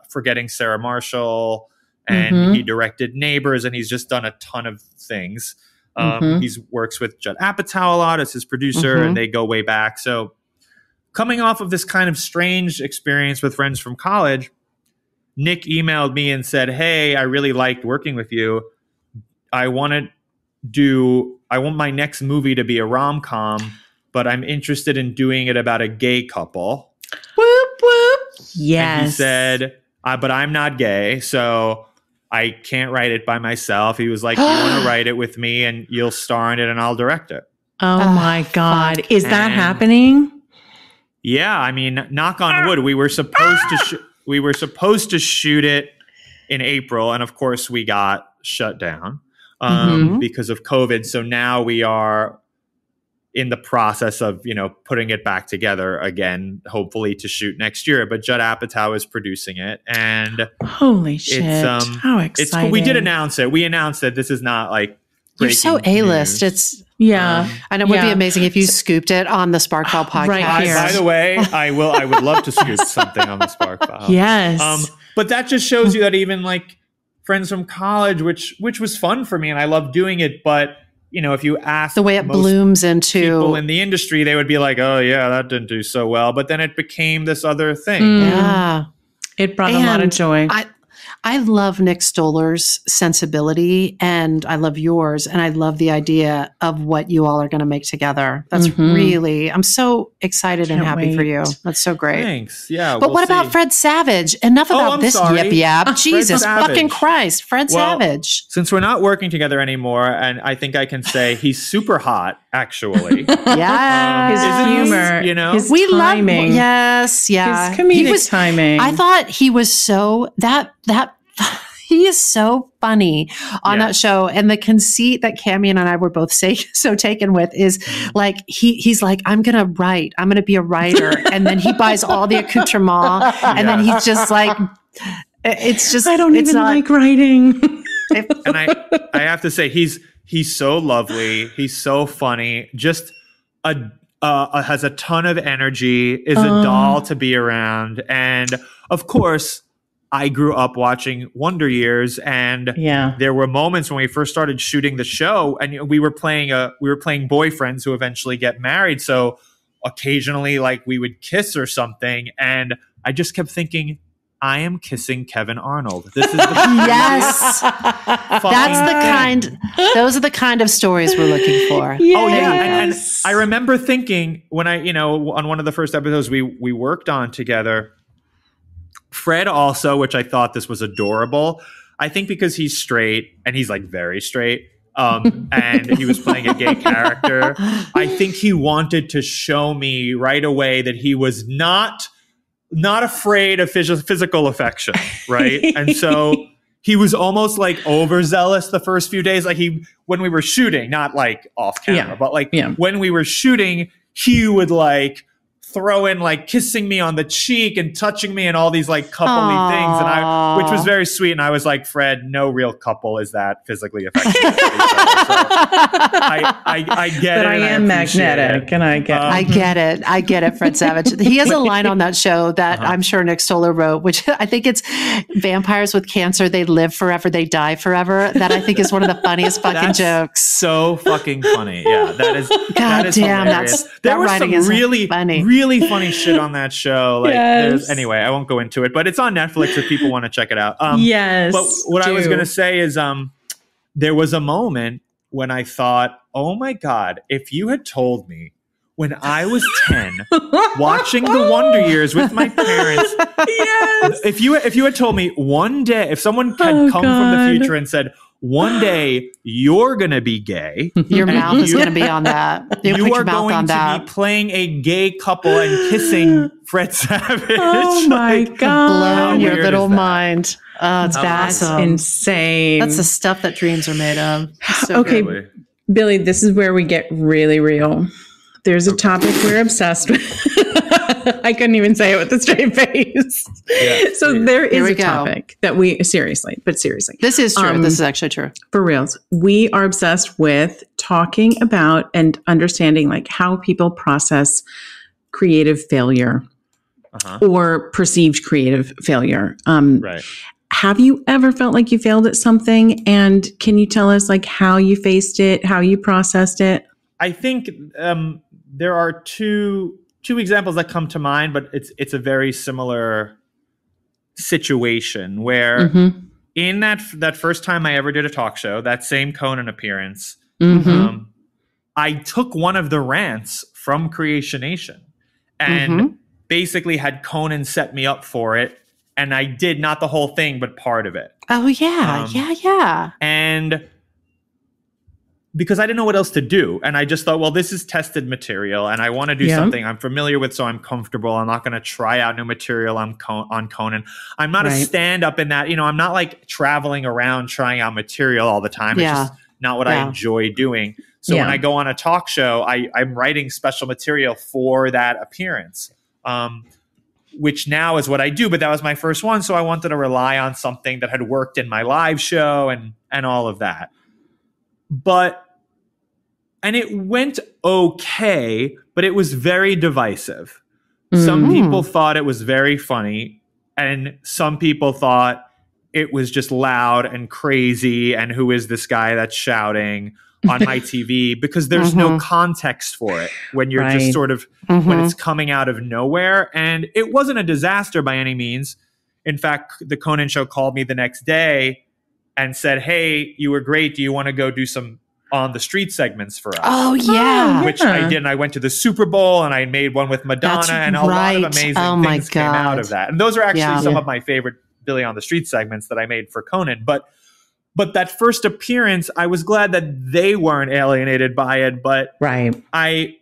Forgetting Sarah Marshall, and he directed Neighbors, and he's just done a ton of things. He works with Judd Apatow a lot as his producer, and they go way back. So coming off of this kind of strange experience with friends from college, Nick emailed me and said, hey, I really liked working with you. I want my next movie to be a rom-com, but I'm interested in doing it about a gay couple. Whoop, whoop. Yes. And he said, but I'm not gay, so I can't write it by myself. He was like, you want to write it with me and you'll star in it and I'll direct it. Oh my God. Is that happening? Yeah. I mean, knock on wood. We were supposed to shoot it in April. And of course we got shut down because of COVID. So now we are in the process of, putting it back together again, hopefully to shoot next year. But Judd Apatow is producing it. And holy shit. How exciting. We did announce it. We announced that this is not like you're so A-list. News. And it would be amazing if you scooped it on the Sparkfile podcast. Right here. By the way, I would love to scoop something on the Sparkfile. Yes. But that just shows you that even like friends from college, which was fun for me and I love doing it, but if you ask the way it blooms into people in the industry, they would be like, oh yeah, that didn't do so well. But then it became this other thing. Yeah. It brought a lot of joy. I love Nick Stoller's sensibility and I love yours. And I love the idea of what you all are going to make together. That's really, I'm so excited and happy for you. That's so great. Thanks. Yeah. But what about Fred Savage? Enough about this yip. Jesus fucking Christ. Fred Savage. Since we're not working together anymore, and I think I can say he's super hot, actually. Yeah. His humor, his timing. Yes. Yeah. His comedic timing. I thought he was so, he is so funny on that show. And the conceit that Cammie and I were both so taken with is like, he's like, I'm going to be a writer. And then he buys all the accoutrement. And then he's just like, it's just, I don't even like writing. And I have to say, he's so lovely. He's so funny. Just has a ton of energy, is a doll to be around. And of course, I grew up watching Wonder Years, and there were moments when we first started shooting the show, and we were playing boyfriends who eventually get married. So occasionally, like, we would kiss or something, and I just kept thinking, I am kissing Kevin Arnold. This is the yes. Those are the kind of stories we're looking for. Yes. Oh yeah, and I remember thinking when I, on one of the first episodes we worked on together. Fred also, which I thought this was adorable. I think because he's straight and he's like very straight, and he was playing a gay character. I think he wanted to show me right away that he was not afraid of physical affection, right? And so he was almost like overzealous the first few days. Like when we were shooting, not like off camera, but like when we were shooting, he would like throw in like kissing me on the cheek and touching me and all these like coupley things, and which was very sweet. And I was like, Fred, no real couple is that physically affectionate. So I get it. But I am magnetic, and I get it. I get it, Fred Savage. He has a line on that show that I'm sure Nick Stoller wrote, which I think it's vampires with cancer. They live forever, they die forever. That I think is one of the funniest fucking jokes. So fucking funny. Yeah, that is. God damn, hilarious. There was some really funny shit on that show. Like, anyway, I won't go into it, but it's on Netflix if people want to check it out. But what I was going to say is, there was a moment when I thought, oh my God, if you had told me when I was 10, watching the Wonder Years with my parents, if you had told me one day, if someone had come from the future and said, one day you're going to be gay. Your mouth is going to be on that. You are going to be playing a gay couple and kissing Fred Savage. Oh my God. Blown your little mind. Oh, it's That's insane. That's the stuff that dreams are made of. So okay, good. Billy, this is where we get really real. There's a topic we're obsessed with. I couldn't even say it with a straight face. There is a topic that seriously. This is true. This is actually true. For reals. We are obsessed with talking about and understanding like how people process creative failure or perceived creative failure. Right. Have you ever felt like you failed at something? And can you tell us like how you faced it, how you processed it? I think there are two two examples that come to mind, but it's a very similar situation where in that first time I ever did a talk show, that same Conan appearance, I took one of the rants from Creation Nation and basically had Conan set me up for it. And I did not the whole thing, but part of it. Oh, yeah. Yeah. And because I didn't know what else to do. And I just thought, well, this is tested material and I want to do something I'm familiar with, so I'm comfortable. I'm not going to try out new material on Conan. I'm not a stand-up in that, I'm not like traveling around trying out material all the time. It's just not what I enjoy doing. So when I go on a talk show, I'm writing special material for that appearance, which now is what I do. But that was my first one. So I wanted to rely on something that had worked in my live show and all of that. And it went okay, but it was very divisive. Some people thought it was very funny, and some people thought it was just loud and crazy, and who is this guy that's shouting on my TV? Because there's no context for it when you're just sort of, when it's coming out of nowhere. And it wasn't a disaster by any means. In fact, the Conan Show called me the next day and said, hey, you were great. Do you want to go do some on the street segments for us? Oh, yeah. Which I did. And I went to the Super Bowl and I made one with Madonna and a lot of amazing things came out of that. And those are actually some of my favorite Billy on the Street segments that I made for Conan. But that first appearance, I was glad that they weren't alienated by it. But I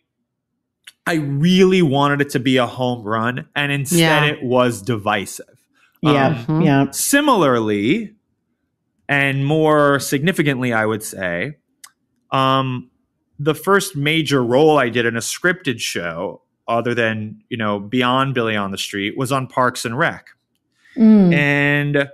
really wanted it to be a home run. And instead it was divisive. Similarly, and more significantly, I would say, the first major role I did in a scripted show, other than, beyond Billy on the Street, was on Parks and Rec. And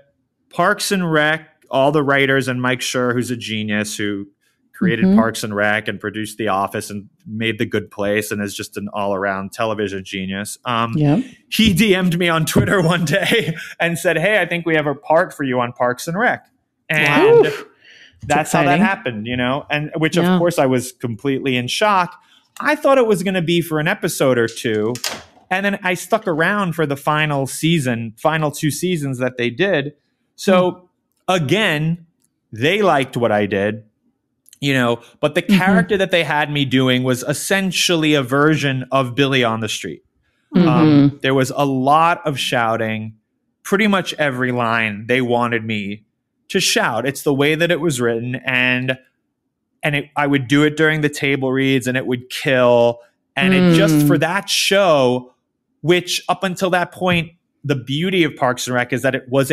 Parks and Rec, all the writers and Mike Schur, who's a genius, who created Parks and Rec and produced The Office and made The Good Place and is just an all-around television genius. He DM'd me on Twitter one day and said, hey, I think we have a part for you on Parks and Rec. And that's how that happened, and which, of course, I was completely in shock. I thought it was going to be for an episode or two. And then I stuck around for the final two seasons that they did. So again, they liked what I did, but the character that they had me doing was essentially a version of Billy on the Street. There was a lot of shouting. Pretty much every line they wanted me to shout. It's the way that it was written, and I would do it during the table reads, and it would kill. And it just for that show, which up until that point, the beauty of Parks and Rec is that it was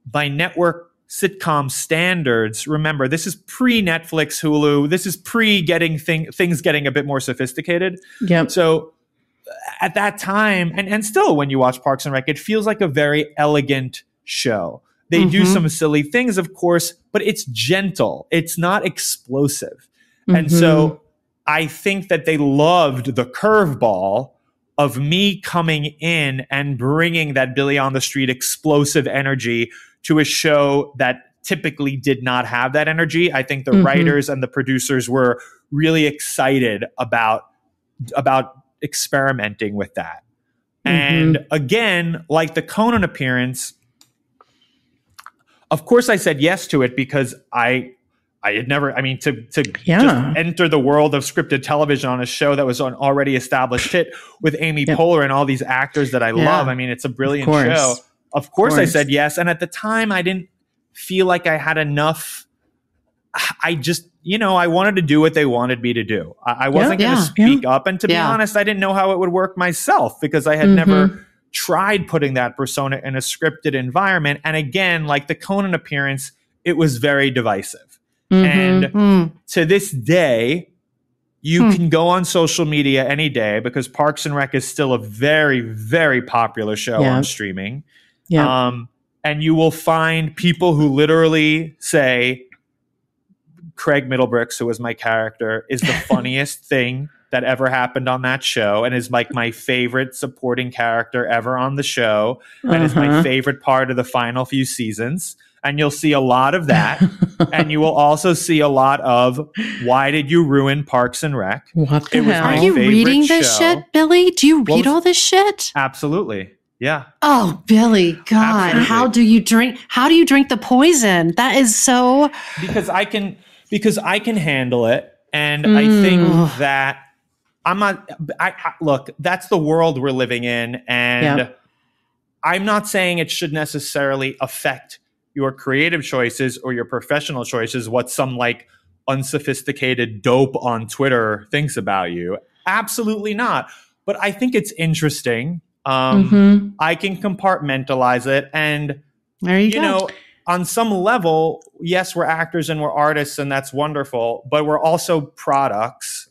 by network sitcom standards. Remember, this is pre-Netflix, Hulu. This is pre-getting things getting a bit more sophisticated. So at that time, and still when you watch Parks and Rec, it feels like a very elegant show. They do some silly things, of course, but it's gentle. It's not explosive. And so I think that they loved the curveball of me coming in and bringing that Billy on the Street explosive energy to a show that typically did not have that energy. I think the writers and the producers were really excited about experimenting with that. And again, like the Conan appearance, of course, I said yes to it because I had never, to just enter the world of scripted television on a show that was an already established hit with Amy Poehler and all these actors that I love. It's a brilliant show. Of course, I said yes. And at the time, I didn't feel like I had enough. I just, I wanted to do what they wanted me to do. I wasn't going to speak up. And to be honest, I didn't know how it would work myself because I had never tried putting that persona in a scripted environment. And again, like the Conan appearance, it was very divisive. And to this day, you can go on social media any day because Parks and Rec is still a very, very popular show on streaming. And you will find people who literally say, Craig Middlebrooks, who was my character, is the funniest thing that ever happened on that show and is like my favorite supporting character ever on the show and is my favorite part of the final few seasons. And you'll see a lot of that. And you will also see a lot of why did you ruin Parks and Rec? What the hell? Are you reading this shit, Billy? Do you read all this shit? Absolutely. Yeah. Oh, Billy, God, Absolutely. how do you drink the poison? That is so. Because I can handle it. And I think that I'm not, look, that's the world we're living in. And I'm not saying it should necessarily affect your creative choices or your professional choices, what some like unsophisticated dope on Twitter thinks about you. Absolutely not. But I think it's interesting. I can compartmentalize it. And, there you go. know, on some level, yes, we're actors and we're artists and that's wonderful, but we're also products.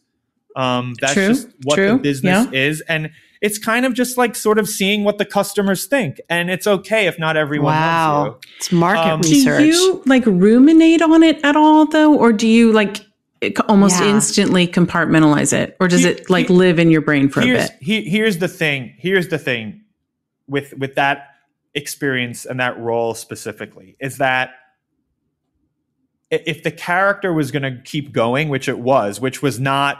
That's just what the business is. And it's kind of just like sort of seeing what the customers think. And it's okay if not everyone loves you. It's market research. Do you like ruminate on it at all though? Or do you like almost instantly compartmentalize it? Or does it like live in your brain for a bit? Here's the thing with that experience and that role specifically is that if the character was going to keep going, which was not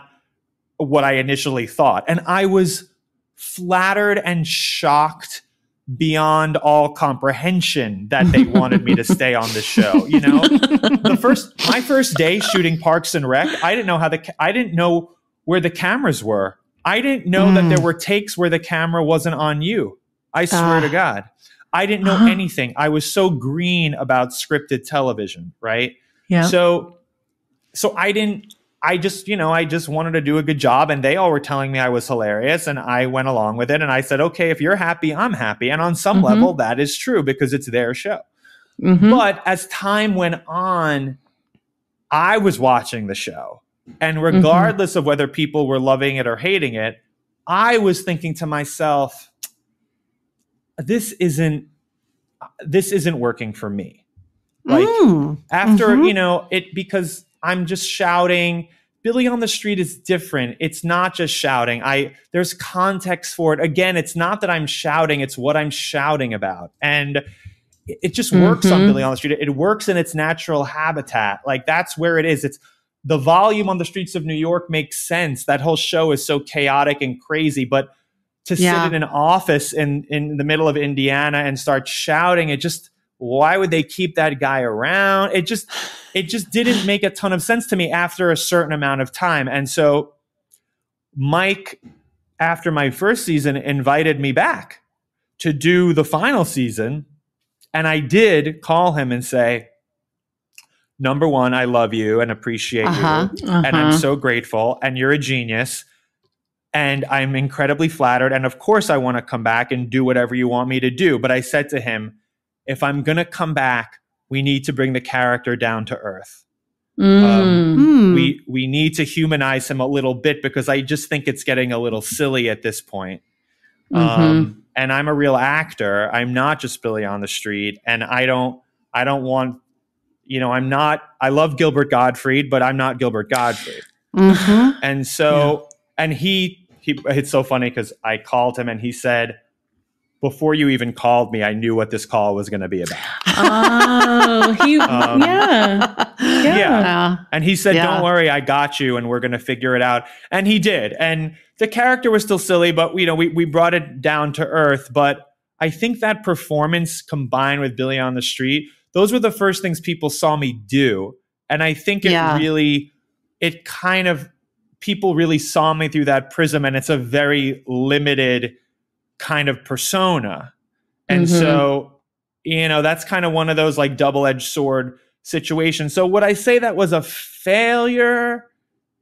what I initially thought. And I was flattered and shocked beyond all comprehension that they wanted me to stay on the show. You know, my first day shooting Parks and Rec, I didn't know where the cameras were. I didn't know that there were takes where the camera wasn't on you. I swear to God, I didn't know anything. I was so green about scripted television. Right. Yeah. So I just wanted to do a good job and they all were telling me I was hilarious and I went along with it. And I said, okay, if you're happy, I'm happy. And on some level that is true because it's their show. But as time went on, I was watching the show and regardless of whether people were loving it or hating it, I was thinking to myself, this isn't working for me. Like after, because I'm just shouting. Billy on the Street is different. It's not just shouting. There's context for it. Again, it's not that I'm shouting, it's what I'm shouting about. And it just works on Billy on the Street. It works in its natural habitat. Like that's where it is. It's the volume on the streets of New York makes sense. That whole show is so chaotic and crazy, but to sit in an office in the middle of Indiana and start shouting, why would they keep that guy around? It just didn't make a ton of sense to me after a certain amount of time. And so Mike, after my first season, invited me back to do the final season. And I did call him and say, number one, I love you and appreciate you. And I'm so grateful. And you're a genius. And I'm incredibly flattered. And of course, I want to come back and do whatever you want me to do. But I said to him, if I'm going to come back, we need to bring the character down to earth. We need to humanize him a little bit because I just think it's getting a little silly at this point. And I'm a real actor. I'm not just Billy on the Street. And I don't want, I love Gilbert Gottfried, but I'm not Gilbert Gottfried. And so, and it's so funny because I called him and he said, before you even called me, I knew what this call was going to be about. And he said, don't worry, I got you and we're going to figure it out. And he did. And the character was still silly, but we brought it down to earth. But I think that performance combined with Billy on the Street, those were the first things people saw me do. And I think people really saw me through that prism, and it's a very limited kind of persona. And so, that's kind of one of those like double-edged sword situations. So would I say that was a failure?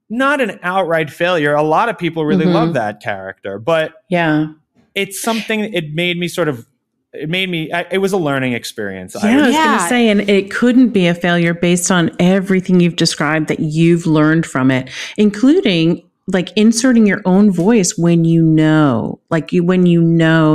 Not an outright failure. A lot of people really love that character, but it's something, it was a learning experience. I was going to say, and it couldn't be a failure based on everything you've described that you've learned from it, including like inserting your own voice when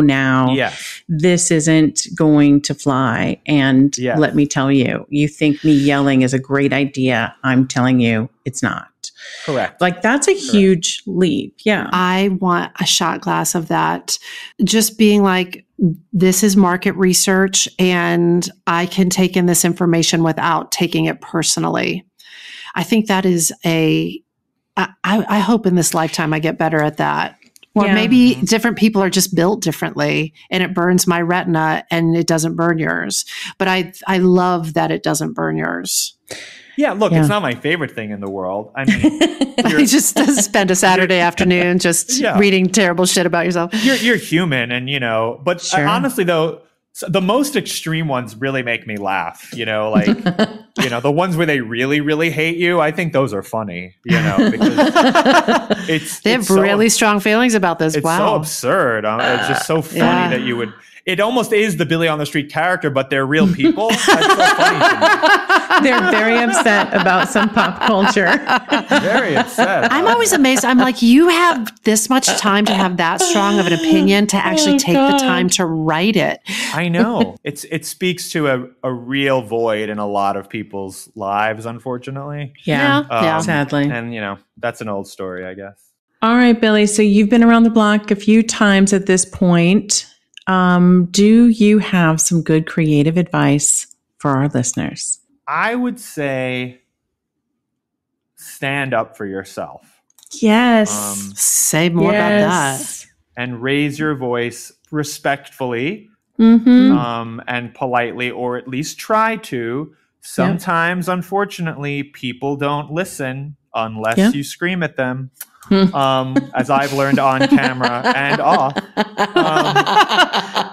now this isn't going to fly. And let me tell you, you think me yelling is a great idea. I'm telling you it's not. Correct. Like that's a huge leap. Yeah. I want a shot glass of that. Just being like, this is market research and I can take in this information without taking it personally. I think that is I hope in this lifetime I get better at that. Or maybe different people are just built differently and it burns my retina and it doesn't burn yours. But I love that it doesn't burn yours. Yeah, look, it's not my favorite thing in the world. I mean, I just spend a Saturday afternoon just reading terrible shit about yourself. You're human, and but honestly, though, the most extreme ones really make me laugh. Like the ones where they really, really hate you. I think those are funny. Because they have really strong feelings about this. It's so absurd. It's just so funny that you would. It almost is the Billy on the Street character, but they're real people. That's so funny to me. They're very upset about some pop culture. Very upset. I'm always amazed. I'm like, you have this much time to have that strong of an opinion to actually take the time to write it. I know. It speaks to a real void in a lot of people's lives, unfortunately. Yeah. Sadly. And, that's an old story, I guess. All right, Billy. So you've been around the block a few times at this point. Do you have some good creative advice for our listeners? I would say stand up for yourself. Yes. Say more about that. And raise your voice respectfully and politely, or at least try to. Sometimes, unfortunately, people don't listen unless you scream at them. As I've learned on camera and off.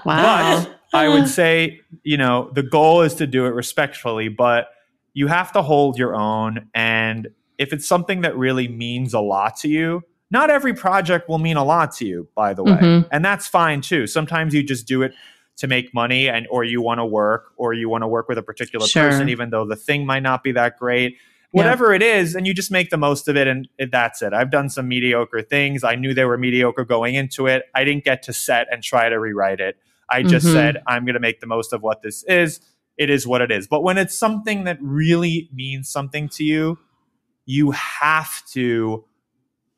But I would say, the goal is to do it respectfully, but you have to hold your own. And if it's something that really means a lot to you, not every project will mean a lot to you, by the way. And that's fine too. Sometimes you just do it to make money or you want to work with a particular person, even though the thing might not be that great. Whatever it is, and you just make the most of it, and that's it. I've done some mediocre things. I knew they were mediocre going into it. I didn't get to set and try to rewrite it. I just said, I'm going to make the most of what this is. It is what it is. But when it's something that really means something to you, you have to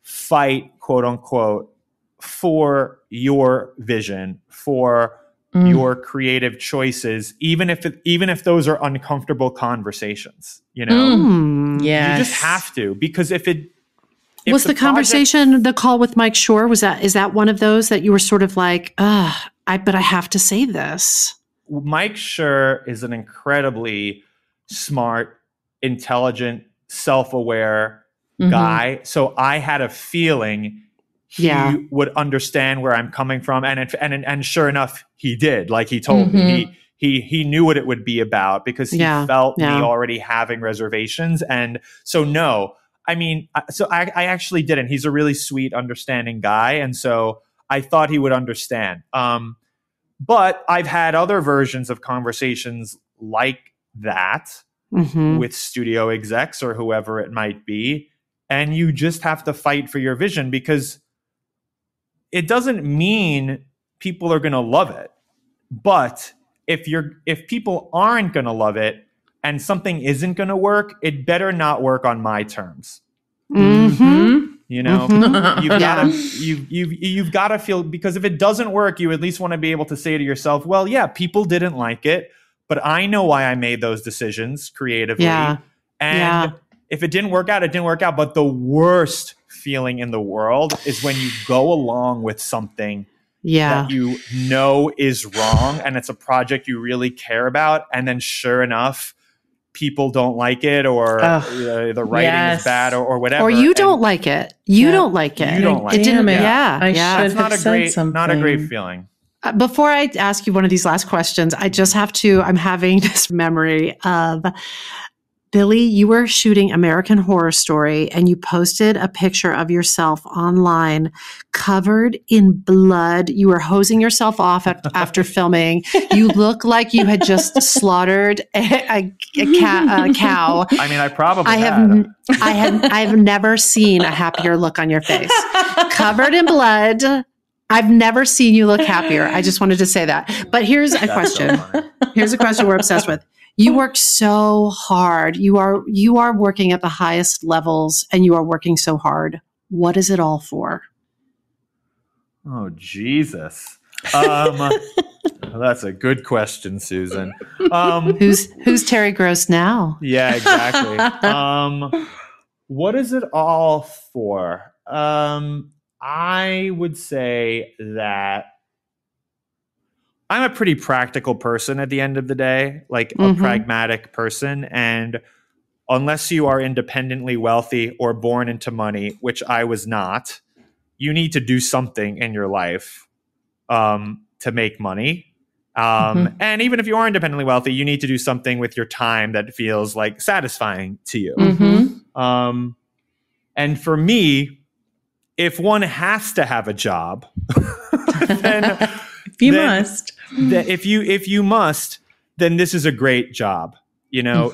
fight, quote unquote, for your vision, for your creative choices, even if those are uncomfortable conversations, you just have to, because if was the conversation, the call with Mike Schur, is that one of those that you were sort of like, but I have to say this? Mike Schur is an incredibly smart, intelligent, self-aware guy. So I had a feeling he would understand where I'm coming from. And sure enough, he did. Like he told me, he knew what it would be about because he felt me already having reservations. And so, no, I mean, I actually didn't. He's a really sweet, understanding guy. And so I thought he would understand. But I've had other versions of conversations like that with studio execs or whoever it might be. And you just have to fight for your vision, because it doesn't mean people are going to love it. But if people aren't going to love it and something isn't going to work, it better not work on my terms. You've got to feel, because if it doesn't work, you at least want to be able to say to yourself, well, yeah, people didn't like it, but I know why I made those decisions creatively. And if it didn't work out, it didn't work out. But the worst feeling in the world is when you go along with something that you know is wrong, and it's a project you really care about, and then sure enough, people don't like it, or the writing is bad, or whatever, or you don't like it. You don't like it. You don't like it. It's not a great feeling. Before I ask you one of these last questions, I just have to. I'm having this memory of. Billy, you were shooting American Horror Story and you posted a picture of yourself online covered in blood. You were hosing yourself off after filming. You look like you had just slaughtered a cow. I mean, I've never seen a happier look on your face. Covered in blood. I've never seen you look happier. I just wanted to say that. But here's a question. Here's a question we're obsessed with. You work so hard. You are working at the highest levels and you are working so hard. What is it all for? Oh, Jesus. That's a good question, Susan. Who's Terry Gross now? Yeah, exactly. What is it all for? I would say that I'm a pretty practical person at the end of the day, like a pragmatic person. And unless you are independently wealthy or born into money, which I was not, you need to do something in your life to make money. And even if you are independently wealthy, you need to do something with your time that feels like satisfying to you. And for me, if one has to have a job, then if you must, then this is a great job. You know,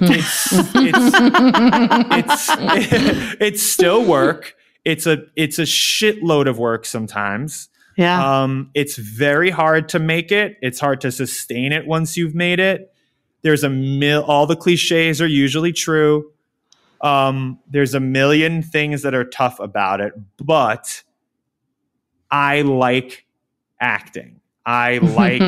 it's still work. It's a shitload of work sometimes. Yeah. It's very hard to make it. It's hard to sustain it once you've made it. There's all the cliches are usually true. There's a million things that are tough about it, but I like acting. I like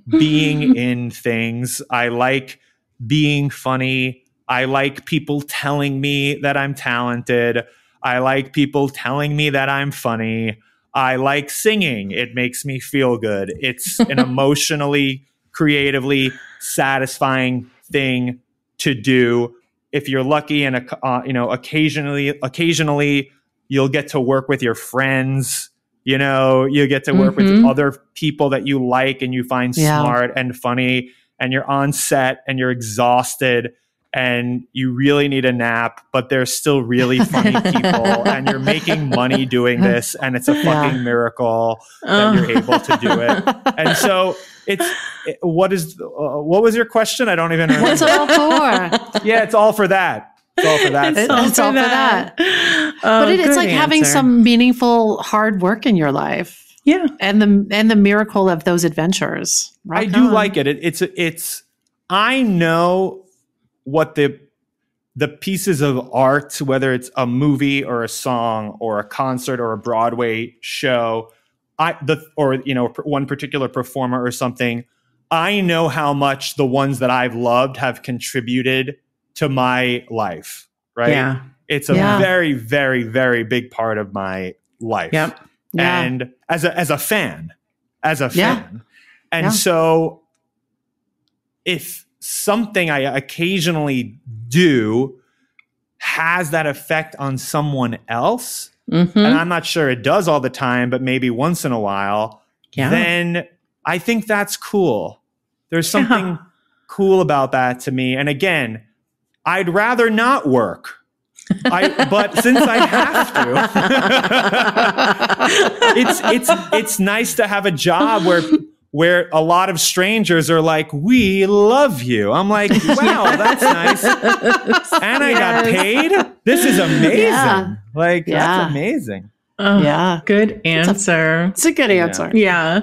being in things. I like being funny. I like people telling me that I'm talented. I like people telling me that I'm funny. I like singing. It makes me feel good. It's an emotionally, creatively satisfying thing to do. If you're lucky and occasionally you'll get to work with your friends. You know, you get to work with other people that you like and you find smart and funny, and you're on set and you're exhausted and you really need a nap, but they're still really funny people and you're making money doing this, and it's a fucking miracle that you're able to do it. And so what was your question? I don't even remember. What's it all for? Yeah, it's all for that. It's all for that. It's all for that. But it's like having some meaningful hard work in your life. Yeah. And the miracle of those adventures. I do like it. It's I know what the pieces of art, whether it's a movie or a song or a concert or a Broadway show, one particular performer or something, I know how much the ones that I've loved have contributed to my life, right? Yeah. It's a very, very, very big part of my life. Yep. Yeah. And as a fan. And so if something I occasionally do has that effect on someone else, and I'm not sure it does all the time, but maybe once in a while, then I think that's cool. There's something cool about that to me. And again, I'd rather not work. But since I have to, it's nice to have a job where a lot of strangers are like, "We love you." I'm like, "Wow, that's nice." And I got paid. This is amazing. Yeah. That's amazing. Good answer. It's a good answer. Yeah.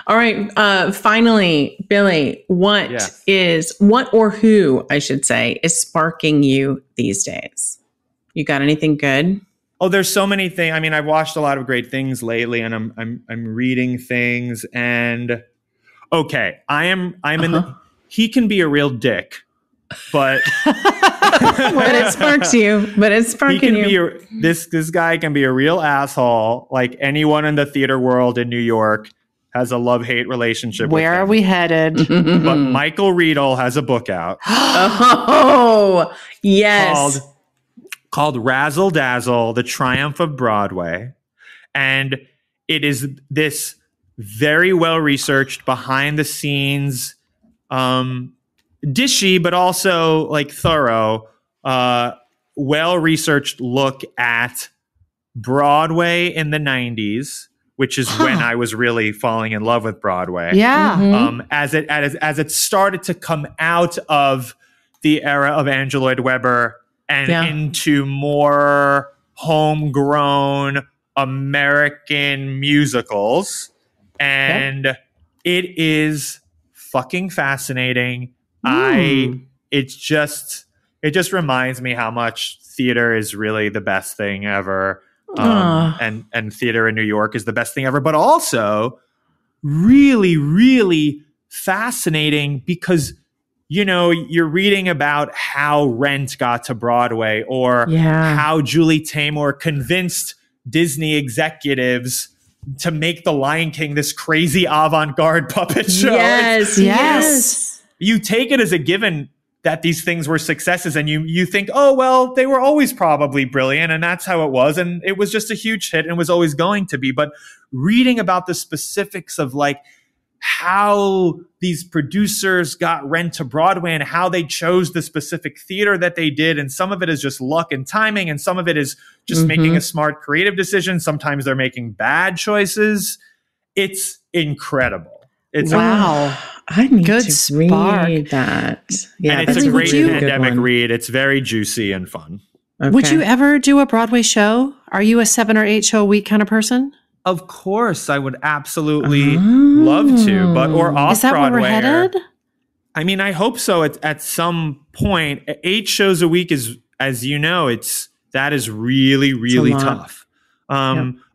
All right. Finally, Billy, what or who, I should say, is sparking you these days? You got anything good? Oh, there's so many things. I mean, I've watched a lot of great things lately, and I'm reading things. And okay, he can be a real dick, but but it sparks you. But it's sparking you. This guy can be a real asshole. Like anyone in the theater world in New York has a love-hate relationship. Where are we headed? But Michael Riedel has a book out. Oh, yes. Called Razzle Dazzle, The Triumph of Broadway. And it is this very well-researched, behind-the-scenes, dishy, but also like thorough, well-researched look at Broadway in the 90s, which is when I was really falling in love with Broadway. Yeah. As it started to come out of the era of Andrew Lloyd Webber and into more homegrown American musicals. And it is fucking fascinating. I it just reminds me how much theater is really the best thing ever. And theater in New York is the best thing ever, but also really, really fascinating because, you know, you're reading about how Rent got to Broadway or how Julie Taymor convinced Disney executives to make The Lion King this crazy avant-garde puppet show. Yes. You take it as a given that these things were successes and you think, oh, well, they were always probably brilliant and that's how it was. And it was just a huge hit and was always going to be. But reading about the specifics of like how these producers got Rent to Broadway and how they chose the specific theater that they did. And some of it is just luck and timing. And some of it is just making a smart creative decision. Sometimes they're making bad choices. It's incredible. It's I need Good to spark. read that. Yeah, and it's a great pandemic read. It's very juicy and fun. Okay. Would you ever do a Broadway show? Are you a 7 or 8 show a week kind of person? Of course, I would absolutely love to, but or off Is that Broadway. where we're headed? I mean, I hope so. At some point, 8 shows a week is, as you know, that is really, really tough.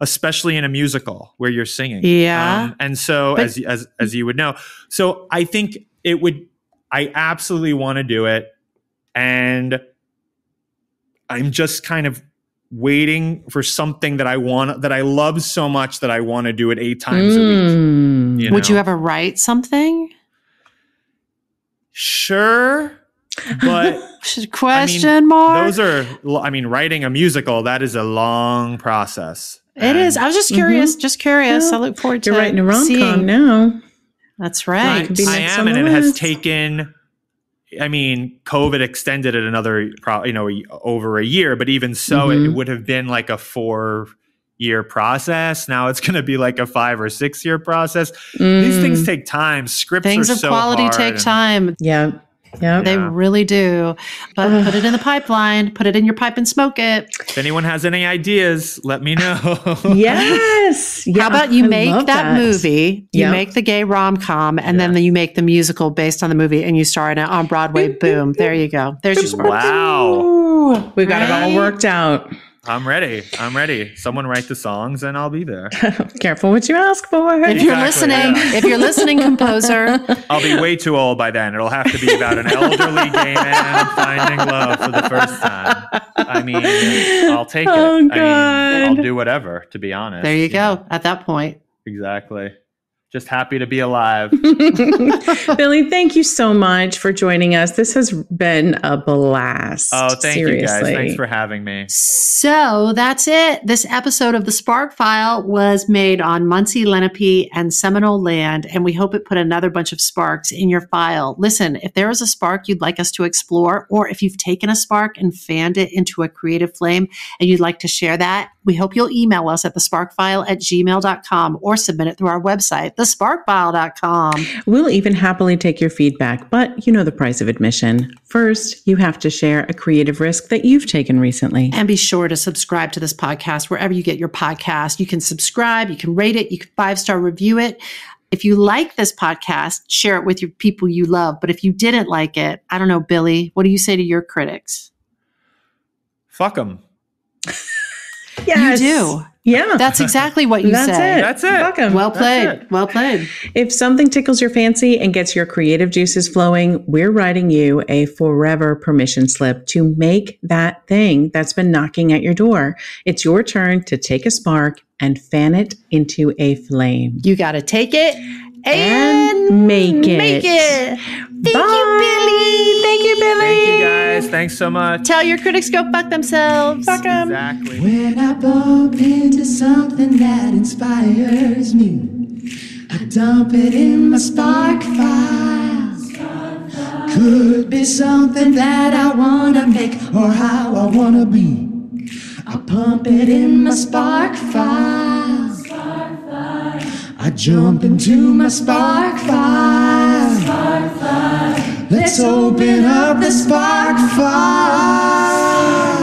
Especially in a musical where you're singing. Yeah. And so as you would know, so I think I absolutely want to do it. And I'm just kind of waiting for something that I love so much that I want to do it 8 times a week. You know? Would you ever write something? Sure. But question mark. Writing a musical, that is a long process. It is. I was just curious. Just curious. Well, I look forward to You're writing a rom-com seeing. now. That's right. Could be I next am, on and the it has list. taken. I mean, COVID extended it another, over a year. But even so, it would have been like a 4-year process. Now it's going to be like a 5 or 6 year process. These things take time. Scripts Things are of so quality hard take time. Yeah. They really do. But put it in the pipeline. Put it in your pipe and smoke it. If anyone has any ideas, let me know. Yes. Yeah, How about you I make love that movie, you make the gay rom-com, and then you make the musical based on the movie, and you star in it on Broadway. Boom. There you go. There's your spark. Wow. Ooh, we got it all worked out. I'm ready. Someone write the songs and I'll be there. Careful what you ask for. If you're listening, composer. I'll be way too old by then. It'll have to be about an elderly gay man finding love for the first time. I mean, I'll take it. Oh, God. I mean, I'll do whatever, to be honest. There you go. At that point. Exactly. Just happy to be alive. Billy, thank you so much for joining us. This has been a blast. Oh, thank you guys. Thanks for having me. So that's it. This episode of The Spark File was made on Muncie, Lenape, and Seminole land, and we hope it put another bunch of sparks in your file. Listen, if there is a spark you'd like us to explore, or if you've taken a spark and fanned it into a creative flame and you'd like to share that, we hope you'll email us at thesparkfile@gmail.com or submit it through our website, thesparkfile.com. We'll even happily take your feedback, but you know the price of admission. First, you have to share a creative risk that you've taken recently. And be sure to subscribe to this podcast wherever you get your podcast. You can subscribe, you can rate it, you can 5-star review it. If you like this podcast, share it with your people you love. But if you didn't like it, I don't know, Billy, what do you say to your critics? Fuck them. Yes. You do. Yeah. That's exactly what you say. That's it. Fuck 'em. Well played. Well played. If something tickles your fancy and gets your creative juices flowing, we're writing you a forever permission slip to make that thing that's been knocking at your door. It's your turn to take a spark and fan it into a flame. You got to take it And make it. Thank you, Billy. Thank you, Billy. Thank you guys. Thanks so much. Tell your critics go fuck themselves. Fuck 'em. Exactly. When I bump into something that inspires me, I dump it in my spark file. Could be something that I wanna make or how I wanna be. I pump it in my spark file. I jump into my spark file. Let's open up the spark file.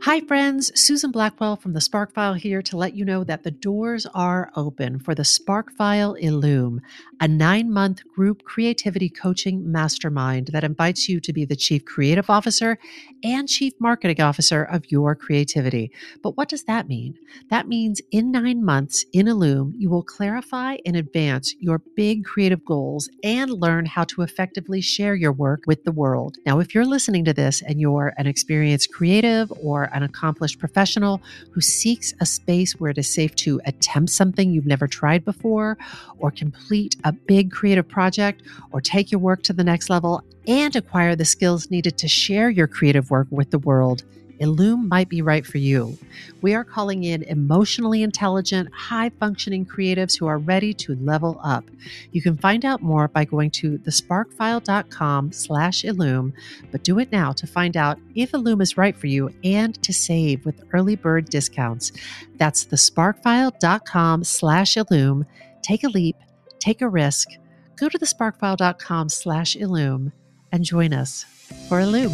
Hi Hi, friends. Susan Blackwell from the Spark File here to let you know that the doors are open for the Spark File Illume, a 9-month group creativity coaching mastermind that invites you to be the chief creative officer and chief marketing officer of your creativity. But what does that mean? That means in 9 months in Illume, you will clarify and advance your big creative goals and learn how to effectively share your work with the world. Now, if you're listening to this and you're an experienced creative or an accomplished professional who seeks a space where it is safe to attempt something you've never tried before, or complete a big creative project, or take your work to the next level and acquire the skills needed to share your creative work with the world, Illume might be right for you. We are calling in emotionally intelligent, high-functioning creatives who are ready to level up. You can find out more by going to thesparkfile.com/Illume, but do it now to find out if Illume is right for you and to save with early bird discounts. That's thesparkfile.com/Illume. Take a leap, take a risk. Go to thesparkfile.com/Illume and join us for Illume.